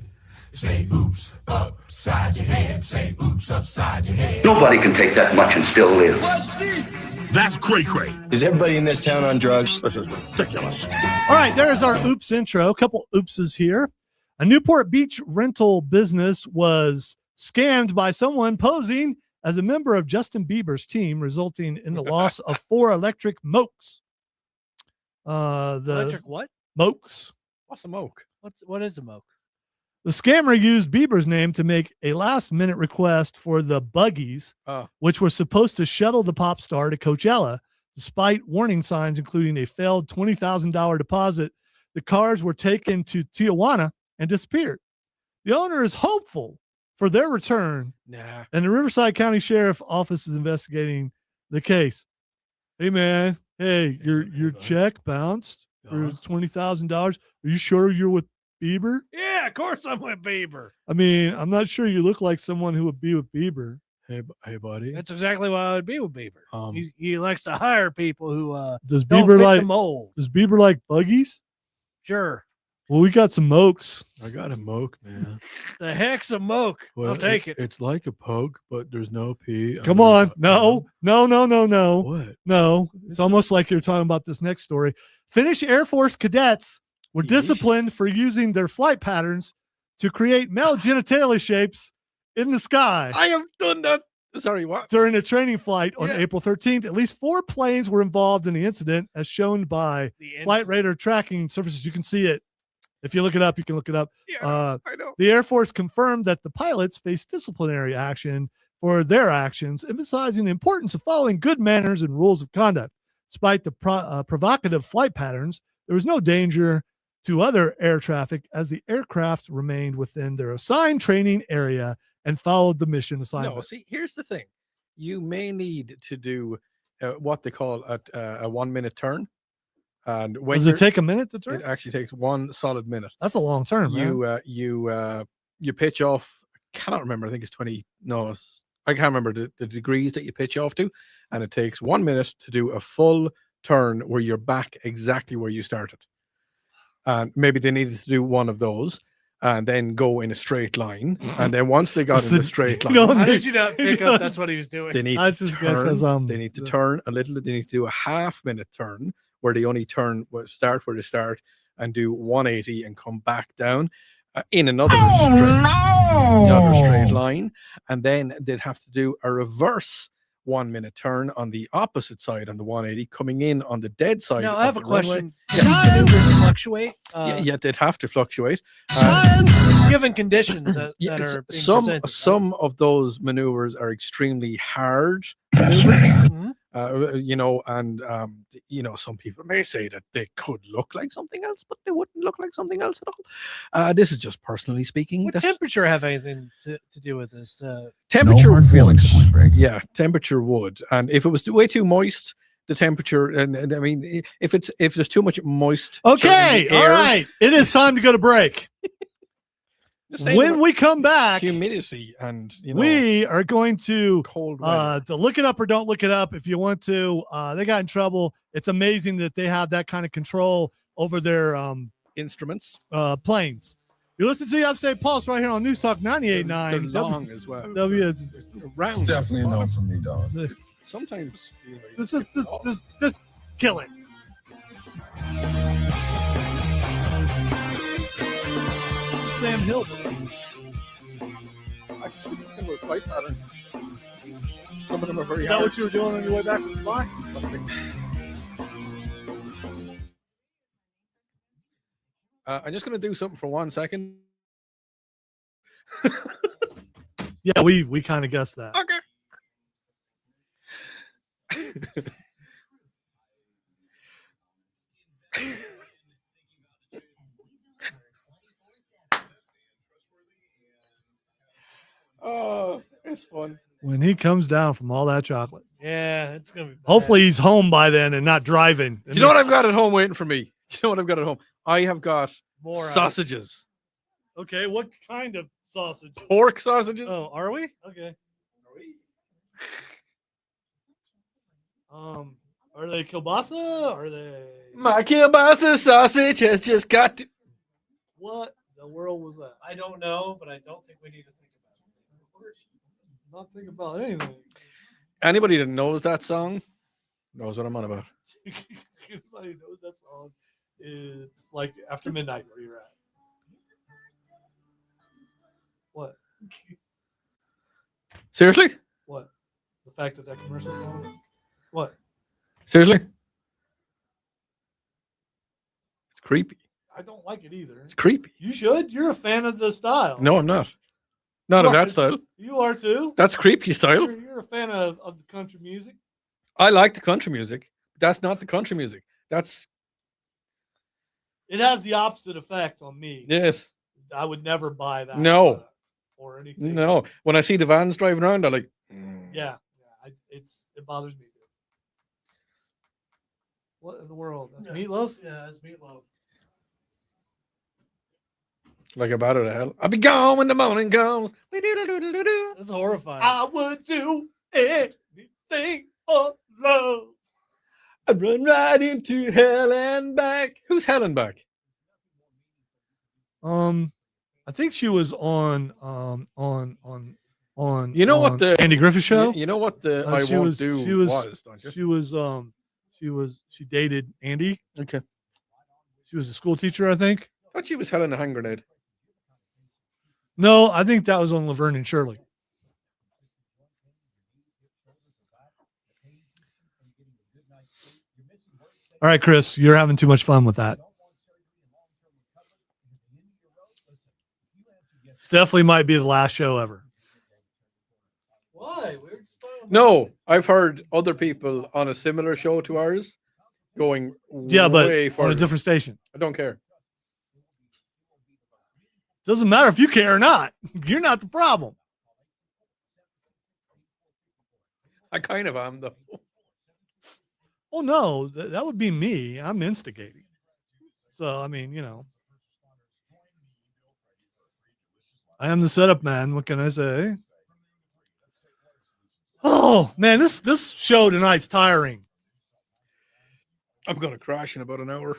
Say oops, upside your head. Say oops, upside your head. Nobody can take that much and still live. What's this? That's cray-cray. Is everybody in this town on drugs? This is ridiculous. All right, there's our oops intro. A couple oopses here. A Newport Beach rental business was scammed by someone posing as a member of Justin Bieber's team, resulting in the loss of 4 electric mokes. Electric what? Mokes. What's a moke? What is a moke? The scammer used Bieber's name to make a last-minute request for the buggies, which were supposed to shuttle the pop star to Coachella. Despite warning signs, including a failed $20,000 deposit, the cars were taken to Tijuana and disappeared. The owner is hopeful for their return, and the Riverside County Sheriff Office is investigating the case. Hey, man. Hey, your check bounced for $20,000. Are you sure you're with Bieber? Yeah, of course I'm with Bieber. I mean, I'm not sure you look like someone who would be with Bieber. Hey, buddy. That's exactly why I would be with Bieber. He likes to hire people who does don't Bieber fit like the mold. Does Bieber like buggies? Sure. Well, we got some mokes. I got a moke, man. The heck's a moke. Well, I'll take it. It's like a poke, but there's no P. Come on. No. What? No. It's almost like you're talking about this next story. Finnish Air Force cadets were disciplined for using their flight patterns to create male genitalia shapes in the sky. I have done that. Sorry, what? During a training flight on April 13th, at least 4 planes were involved in the incident, as shown by flight radar tracking surfaces. You can see it. If you look it up, you can look it up. Yeah, I know. The Air Force confirmed that the pilots faced disciplinary action for their actions, emphasizing the importance of following good manners and rules of conduct. Despite the provocative flight patterns, there was no danger to other air traffic as the aircraft remained within their assigned training area and followed the mission assignment. No, see, here's the thing. You may need to do what they call a 1-minute turn. And when does it take a minute to turn? It actually takes 1 solid minute. That's a long term, man. You pitch off. I cannot remember. I think it's 20. No, I can't remember the degrees that you pitch off to, and it takes 1 minute to do a full turn where you're back exactly where you started. And maybe they needed to do one of those and then go in a straight line. And then once they got in a straight line, how did you not pick up that's what he was doing? They need to turn. They need to turn a little. They need to do a half-minute turn where they only turn start where they start and do 180 and come back down in another straight line, and then they'd have to do a reverse 1-minute turn on the opposite side on the 180, coming in on the dead side. Now I have a question. Do these maneuvers fluctuate? Yeah, they'd have to fluctuate. Given conditions that are being presented, some of those maneuvers are extremely hard maneuvers. Some people may say that they could look like something else, but they wouldn't look like something else at all. This is just personally speaking. Would temperature have anything to do with this? Temperature hard feelings, Point Break. Yeah, temperature would. And if it was way too moist, the temperature, and I mean, if there's too much moist. Okay, all right. It is time to go to break. When we come back, humidity and we are going to cold to look it up or don't look it up if you want to. They got in trouble. It's amazing that they have that kind of control over their instruments, planes. You listen to the Upstate Pulse right here on News Talk 98.9. They're long as well. It's definitely a no for me, dog. Sometimes just kill it. Sam Hill. I see similar flight patterns. Some of them are very Is that hard. what you were doing on your way back from the fly? I'm just going to do something for 1 second. Yeah, we kind of guessed that. Okay. Oh, it's fun. When he comes down from all that chocolate. Yeah, it's gonna be bad. Hopefully he's home by then and not driving. Do you know what I've got at home waiting for me? Do you know what I've got at home? I have got More sausages. Okay, what kind of sausage? Pork sausages. Oh, are we? Okay. Are they kielbasa? Are they My kielbasa sausage has just got to. what the world was that? I don't know, but I don't think we need to think about it. Not think about anything. Anybody that knows that song knows what I'm on about. Everybody knows that song. It's like after midnight where you're at. What? Seriously? What? The fact that commercial is on? What? Seriously? It's creepy. I don't like it either. It's creepy. You should. You're a fan of the style. No, I'm not. Not You of are. that style. You are too. That's creepy style. You're a fan of the country music. I like the country music. That's not the country music. That's It has the opposite effect on me. yes. I would never buy that. No. product or anything. No. When I see the vans driving around, I'm like, Yeah. It bothers me too. What in the world? That's meatloaf? Yeah, it's meatloaf. like a bat out of hell. I'll be gone when the morning comes. That's horrifying. I would do anything for love. I'd run right into hell and back. Who's hell and back? I think she was on You know what the Andy Griffith show? You know what the I she won't was, do she was, don't you? she dated Andy. Okay. She was a school teacher, I think. I thought she was Helen a hand grenade. No, I think that was on Laverne and Shirley. All right, Chris, you're having too much fun with that. This definitely might be the last show ever. Why? No, I've heard other people on a similar show to ours going Yeah, but way on further. a different station. I don't care. Doesn't matter if you care or not. You're not the problem. I kind of am, though. Oh, no, that would be me. I'm instigating. So, I mean, you know. I am the setup man. What can I say? Oh, man, this show tonight's tiring. I'm going to crash in about an hour.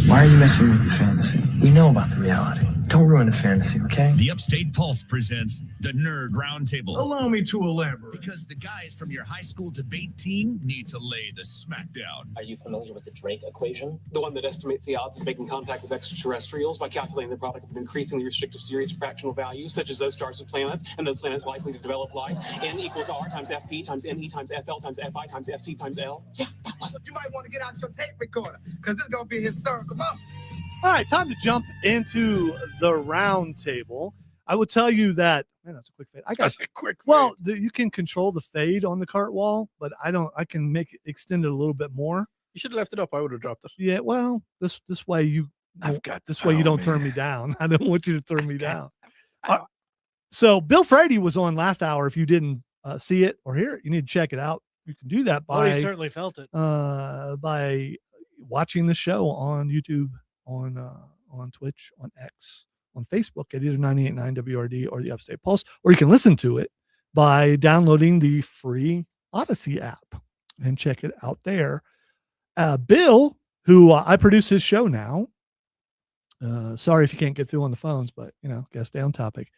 Why are you messing with the fantasy? We know about the reality. Don't ruin the fantasy, okay? The Upstate Pulse presents the Nerd Roundtable. Allow me to elaborate. Because the guys from your high school debate team need to lay the smackdown. Are you familiar with the Drake equation? The one that estimates the odds of making contact with extraterrestrials by calculating the product of an increasingly restrictive series of fractional values, such as those stars with planets and those planets likely to develop life. N equals R times FP times NE times FL times FI times FC times L. Yeah, you might want to get out your tape recorder, because it's going to be a historical moment. All right, time to jump into the round table. I will tell you that, man, that's a quick fade. That's a quick fade. Well, you can control the fade on the cart wall, but I can make it extend it a little bit more. You should have left it up. I would have dropped it. Yeah, well, this way you don't turn me down. I don't want you to turn me down. So Bill Frady was on last hour. If you didn't see it or hear it, you need to check it out. You can do that Oh, he by certainly felt it. by watching the show on YouTube, on Twitch, on X, on Facebook at either 98.9 WRD or the Upstate Pulse, or you can listen to it by downloading the free Odyssey app and check it out there. Bill, who I produce his show now, sorry if you can't get through on the phones, but gotta stay on topic.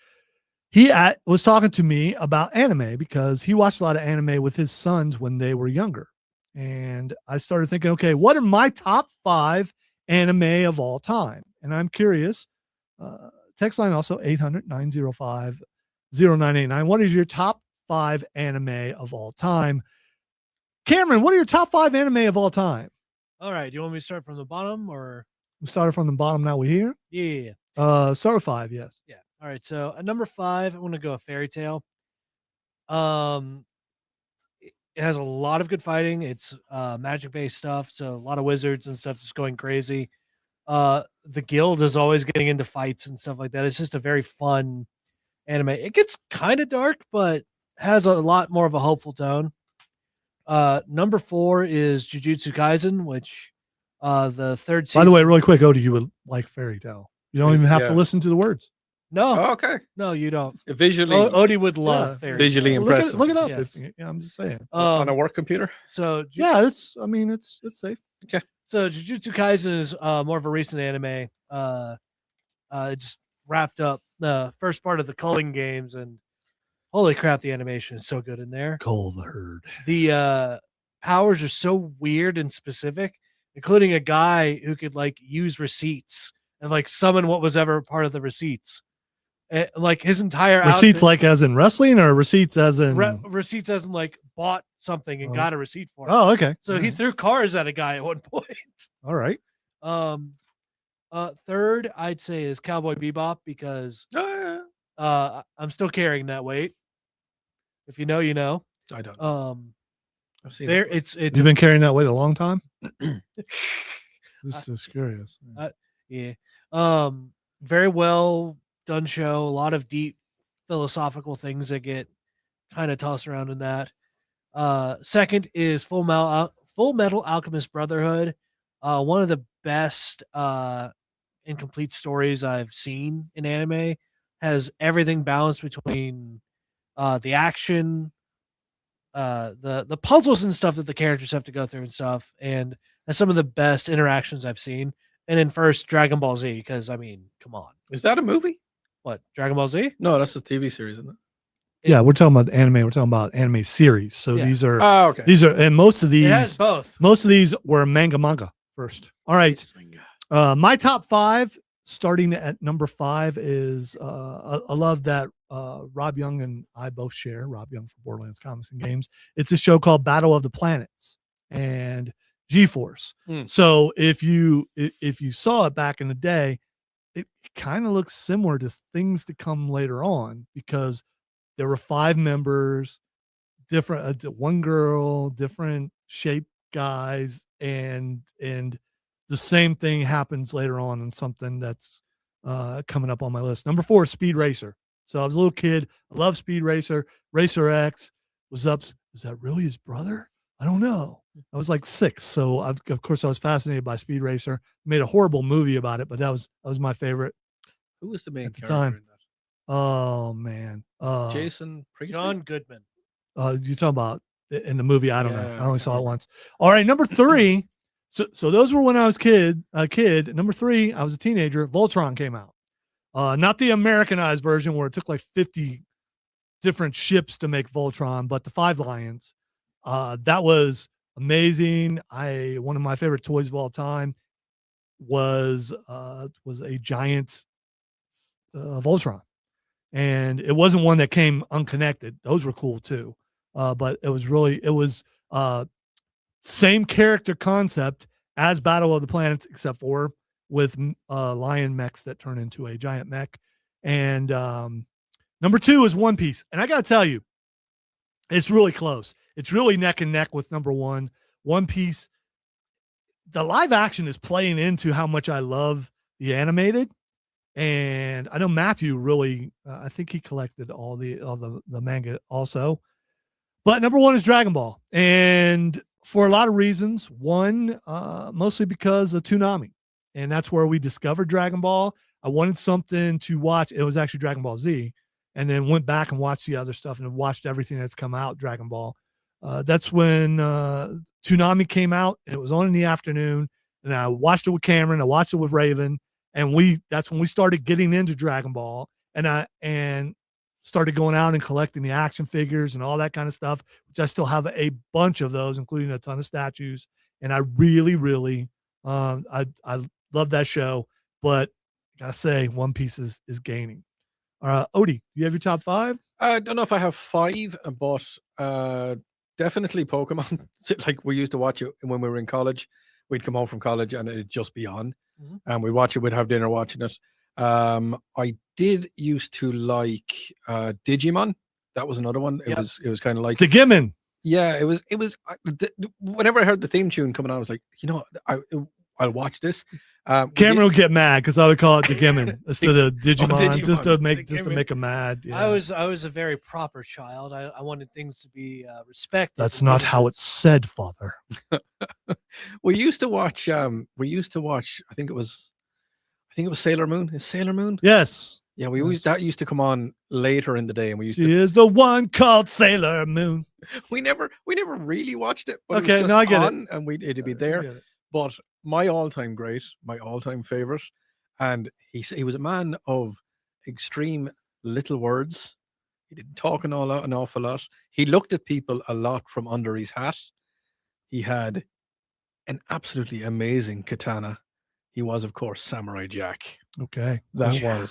He was talking to me about anime because he watched a lot of anime with his sons when they were younger. And I started thinking, okay, what are my top 5 anime of all time? And I'm curious. Text line also 800-905-0989. What is your top 5 anime of all time? Cameron, what are your top 5 anime of all time? All right. Do you want me to start from the bottom or? We started from the bottom. Now we're here. Yeah. Start with 5. Yes. Yeah. All right. So at number 5, I want to go a Fairy Tale. It has a lot of good fighting. It's magic based stuff. So a lot of wizards and stuff just going crazy. The guild is always getting into fights and stuff like that. It's just a very fun anime. It gets kind of dark, but has a lot more of a hopeful tone. Number 4 is Jujutsu Kaisen, which the third season. By the way, really quick, Odie, you would like Fairy Tale. You don't even have to listen to the words. No. Oh, okay. No, you don't. Visually, Odie would love Fairy Tale. Visually impressive. Look it up. Yes. Yeah, I'm just saying. On a work computer. So yeah, it's safe. Okay. So Jujutsu Kaisen is more of a recent anime. It's wrapped up the first part of the culling games, and holy crap, the animation is so good in there. Cull the herd. The powers are so weird and specific, including a guy who could use receipts and summon what was ever part of the receipts. His entire receipts, outfit, as in wrestling, or receipts as in receipts as in bought something and got a receipt for it. Oh, okay. So he threw cars at a guy at one point. All right. Third, I'd say is Cowboy Bebop because I'm still carrying that weight. If you know, you know. I don't. I've seen there. It's you've been carrying that weight a long time. This is curious. Yeah. Very well done show. A lot of deep philosophical things that get kind of tossed around in that. Second is Full Metal Alchemist Brotherhood. One of the best incomplete stories I've seen in anime. Has everything balanced between the action, the puzzles and stuff that the characters have to go through and stuff, and that's some of the best interactions I've seen. And then first, Dragon Ball Z, because come on. Is that a movie? What, Dragon Ball Z? No, that's a TV series, isn't it? Yeah, we're talking about anime. We're talking about anime series. So these are okay. These are, and most of these it has both. Most of these were manga first. All right. My top 5, starting at number 5, is I love that Rob Young and I both share. Rob Young from Borderlands Comics and Games. It's a show called Battle of the Planets and G-Force. So if you saw it back in the day, it kind of looks similar to things to come later on, because there were 5 members, different one girl, different shaped guys, and the same thing happens later on in something that's coming up on my list. Number 4 is Speed Racer. So I was a little kid. I love Speed Racer. Racer X was up. Is that really his brother? I don't know. I was like 6. So of course I was fascinated by Speed Racer. Made a horrible movie about it, but that was my favorite. Who was the main at the character time. in that? Oh man. Jason Priestley? John Goodman. You talking about in the movie? I don't know. I only saw it once. All right, number 3. So those were when I was a kid. Number 3, I was a teenager. Voltron came out. Not the Americanized version where it took like 50 different ships to make Voltron, but the 5 Lions. That was amazing. One of my favorite toys of all time was a giant Voltron, and it wasn't one that came unconnected. Those were cool too, but it was same character concept as Battle of the Planets, except for with lion mechs that turn into a giant mech. And number 2 is One Piece, and I gotta tell you, it's really close. It's really neck and neck with number 1. One Piece, the live action is playing into how much I love the animated. And I know Matthew really, I think he collected all the manga also. But number one is Dragon Ball. And for a lot of reasons. One, mostly because of Toonami. And that's where we discovered Dragon Ball. I wanted something to watch. It was actually Dragon Ball Z. And then went back and watched the other stuff and watched everything that's come out, Dragon Ball. That's when Toonami came out, and it was on in the afternoon. And I watched it with Cameron. I watched it with Raven. And that's when we started getting into Dragon Ball. And started going out and collecting the action figures and all that kind of stuff, which I still have a bunch of those, including a ton of statues. And I really, really, I love that show. But I gotta say, One Piece is gaining. Odie, you have your top 5? I don't know if I have 5, but definitely Pokemon. Like, we used to watch it when we were in college. We'd come home from college and it'd just be on, and we'd watch it. We'd have dinner watching it. I did used to like Digimon. That was another one. It was kind of like Digimon. Yeah, it was. Whenever I heard the theme tune coming on, I was like, I'll watch this. Cameron would get mad because I would call it Digimon instead of Digimon, just to make him mad. Yeah. I was a very proper child. I wanted things to be respected. That's not how it's said, Father. We used to watch. I think it was Sailor Moon. Is Sailor Moon? Yes. Yeah, that used to come on later in the day, and we used She is the one called Sailor Moon. We never really watched it. But okay, it was just now I get on, it. And it'd be there. But my all-time great, my all-time favorite, and he was a man of extreme little words. He didn't talk an awful lot. He looked at people a lot from under his hat. He had an absolutely amazing katana. He was, of course, Samurai Jack. Okay. There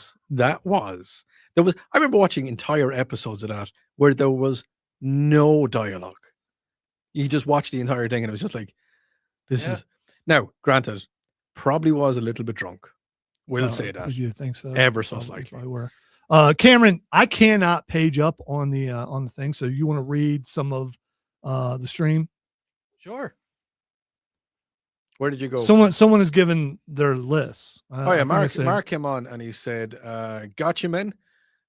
was. I remember watching entire episodes of that where there was no dialogue. You just watched the entire thing and it was just like, this is... Now, granted, probably was a little bit drunk. We'll say that. You think so? Ever so slightly. Cameron, I cannot page up on the thing. So you want to read some of the stream? Sure. Where did you go? Someone has given their list. Mark came on and he said, Gotcha Men,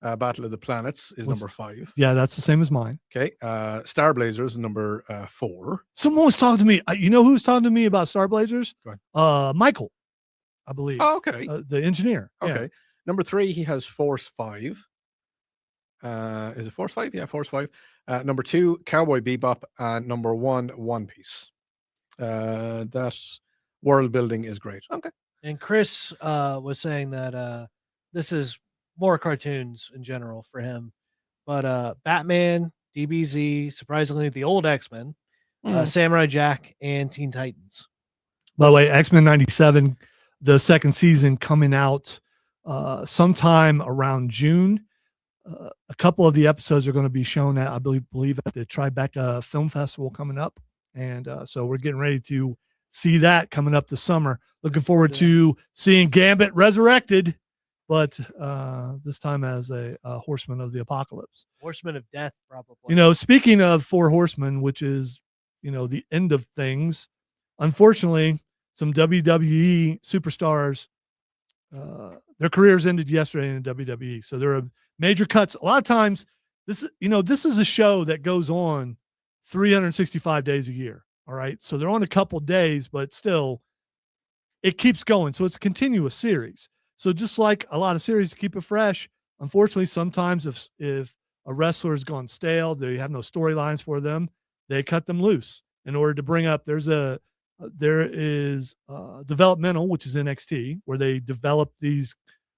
Battle of the Planets is number 5. Yeah, that's the same as mine. Okay. Star Blazers, number 4. Someone was talking to me. You know who was talking to me about Star Blazers? Michael, I believe. Oh, okay. The engineer. Okay. Yeah. Number 3, he has Force 5. Is it Force 5? Yeah, Force 5. Number 2, Cowboy Bebop. And number 1, One Piece. That world building is great. Okay. And Chris was saying that this is more cartoons in general for him, but Batman, DBZ, surprisingly the old X-Men, Samurai Jack, and Teen Titans. By the way, X-Men 97, the second season coming out sometime around June. A couple of the episodes are going to be shown at, I believe at the Tribeca Film Festival coming up. And so we're getting ready to see that coming up this summer. Looking forward to seeing Gambit resurrected, but this time as a horseman of the apocalypse. Horseman of death, probably. You know, speaking of Four Horsemen, which is, the end of things, unfortunately, some WWE superstars, their careers ended yesterday in the WWE. So there are major cuts. A lot of times, this is a show that goes on 365 days a year. All right. So they're on a couple days, but still it keeps going. So it's a continuous series. So just like a lot of series to keep it fresh, unfortunately, sometimes if a wrestler has gone stale, they have no storylines for them, they cut them loose in order to bring up, there is developmental, which is NXT, where they develop these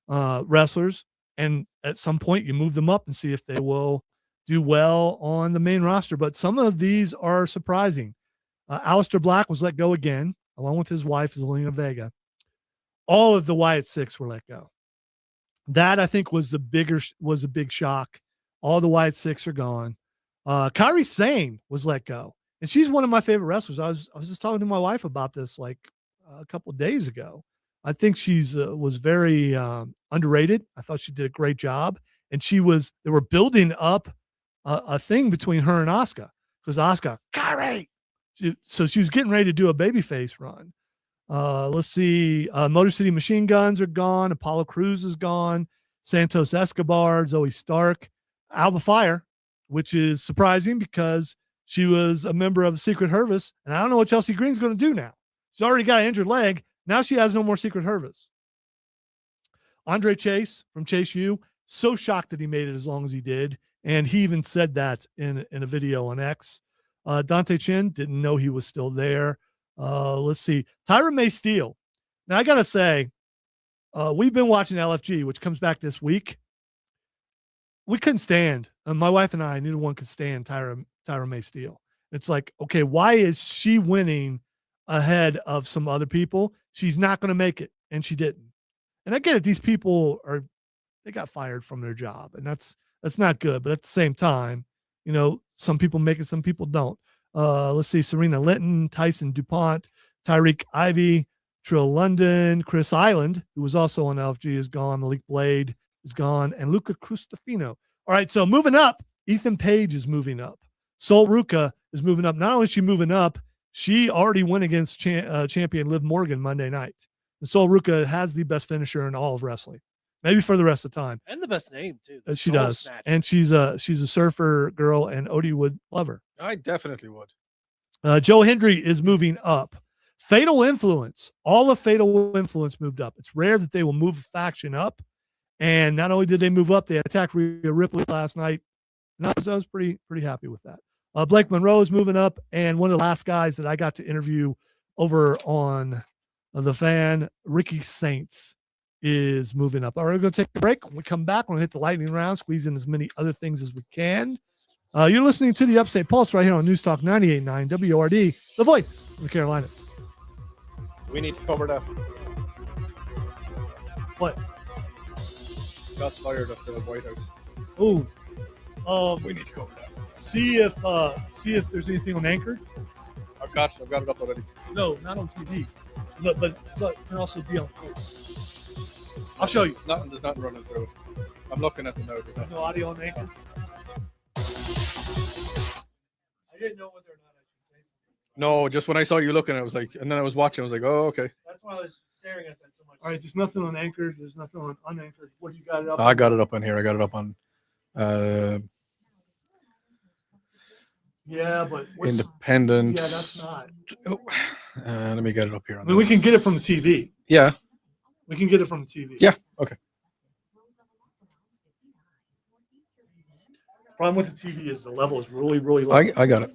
wrestlers. And at some point you move them up and see if they will do well on the main roster. But some of these are surprising. Aleister Black was let go again, along with his wife, Zelina Vega. All of the Wyatt Six were let go. That, I think, was a big shock. All the Wyatt Six are gone. Kairi Sane was let go. And she's one of my favorite wrestlers. I was just talking to my wife about this like a couple of days ago. I think she's was very underrated. I thought she did a great job. And they were building up a thing between her and Asuka, because Asuka, Kairi. So she was getting ready to do a babyface run. Let's see. Motor City Machine Guns are gone. Apollo Crews is gone. Santos Escobar, Zoe Stark, Alba Fire which is surprising because she was a member of Secret Service, and I don't know what Chelsea Green's going to do now. She's already got an injured leg. Now she has no more Secret Service. Andre Chase from Chase U, so shocked that he made it as long as he did, and he even said that in a video on X. Dante Chin didn't know he was still there. Let's see. Tyra May Steele. Now, I got to say, we've been watching LFG, which comes back this week. We couldn't stand, my wife and I, neither one could stand Tyra May Steele. It's like, okay, why is she winning ahead of some other people? She's not going to make it, and she didn't. And I get it. These people they got fired from their job, and that's not good. But at the same time, you know, some people make it, some people don't. Let's see. Serena Linton, Tyson DuPont, Tyreek Ivey, Trill London, Chris Island, who was also on LFG, is gone. Malik Blade is gone, and Luca Crustafino. All right, so moving up, Ethan Page is moving up. Sol Ruka is moving up. Not only is she moving up, she already went against champion Liv Morgan Monday night. And Sol Ruka has the best finisher in all of wrestling, maybe for the rest of the time. And the best name, too. She does. Snatcher. And she's a surfer girl, and Odie would love her. I definitely would. Joe Hendry is moving up. Fatal Influence. All of Fatal Influence moved up. It's rare that they will move a faction up. And not only did they move up, they attacked Rhea Ripley last night. And I was pretty happy with that. Blake Monroe is moving up. And one of the last guys that I got to interview over on The Fan, Ricky Saints, is moving up. All right, we're going to take a break. When we come back, we're going to hit the lightning round, squeeze in as many other things as we can. You're listening to the Upstate Pulse right here on News Talk 98.9 WORD, the voice of the Carolinas. We need to cover that. What? Shots fired at the White House. Oh, we need to cover that. See if there's anything on Anchor. I've got it up already. No, not on TV, but so it can also be on. I'll show you. There's nothing running through it. I'm looking at the note. No audio on Anchor. I didn't know whether or not I should say something. No, just when I saw you looking, I was like, and then I was watching. I was like, oh, okay. That's why I was staring at that so much. All right, there's nothing on Anchor. There's nothing on unanchored. What do you got it up? I got it up on here. I got it up on. Yeah, but Independent. Yeah, that's not. Let me get it up here. I mean, we can get it from the TV. Yeah. We can get it from the TV. Yeah. Okay. The problem with the TV is the level is really, really low. I got it.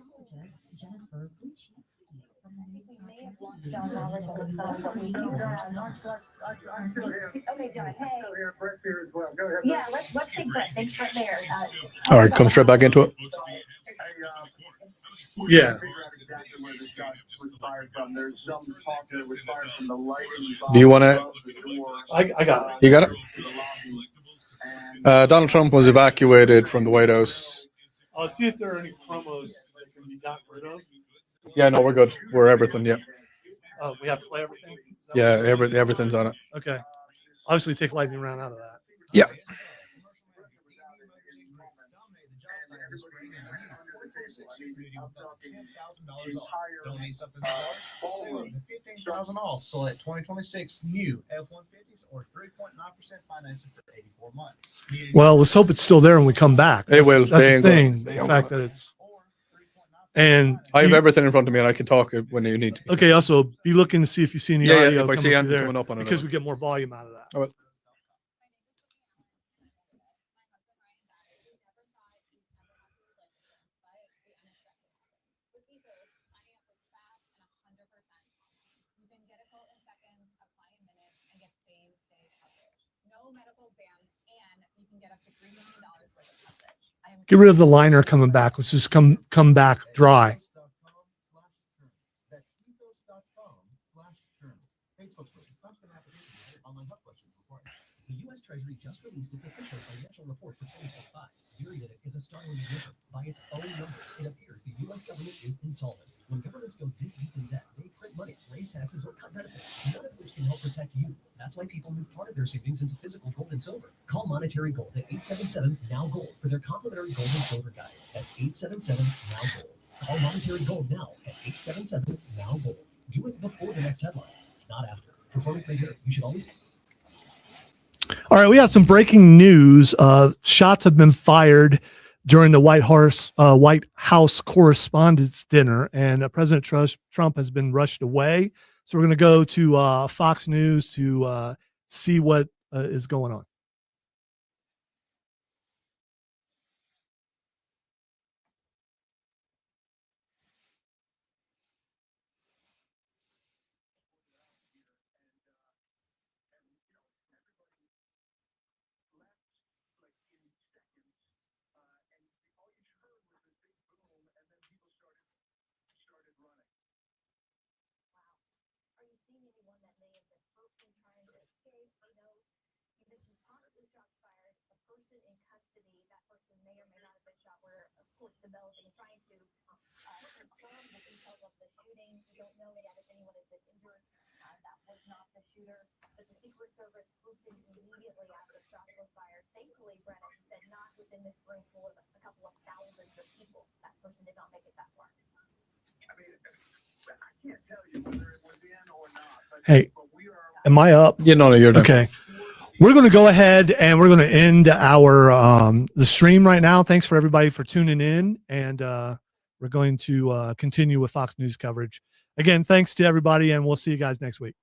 Yeah, let's take Brett. Thanks right there. All right, come straight back into it. Yeah. Do you want to? I got it. You got it? Donald Trump was evacuated from the White House. I'll see if there are any promos that can be got rid of. Yeah, no, we're good. We're everything, yeah. We have to play everything? Yeah, everything's on it. Okay. Obviously, take lightning round out of that. Yeah. Donate something $15,000 off. So at 2026 new F-150s or 3.9% financing for 84 months. Well, let's hope it's still there when we come back. It will. That's the thing. The fact that it's. And I have everything in front of me, and I can talk when you need to. Okay. Also, be looking to see if you see any audio. If I see anything there, coming up on it, because we get more volume out of that. Oh, well. Get rid of the liner coming back. Let's just come back dry. The U.S. Treasury just released its official financial report for 2025. Hearing that it is a startling admission. By its own numbers, it appears the U.S. government is insolvent. When governments go this deep in debt, they print money, raise taxes, or cut benefits, none of which can help protect you. That's why people move part of their savings into physical gold and silver. Call Monetary Gold at 877-NOW-GOLD for their complimentary gold and silver guide. That's 877-NOW-GOLD. Call Monetary Gold now at 877-NOW-GOLD. Do it before the next headline, not after. Performance may vary. You should always... All right, we have some breaking news. Shots have been fired during the White House Correspondents' Dinner, and President Trump has been rushed away. So we're going to go to Fox News to see what is going on. Hey, am I up? Yeah, no, you're done. Okay. We're going to go ahead and we're going to end our the stream right now. Thanks for everybody for tuning in, and we're going to continue with Fox News coverage. Again, thanks to everybody, and we'll see you guys next week.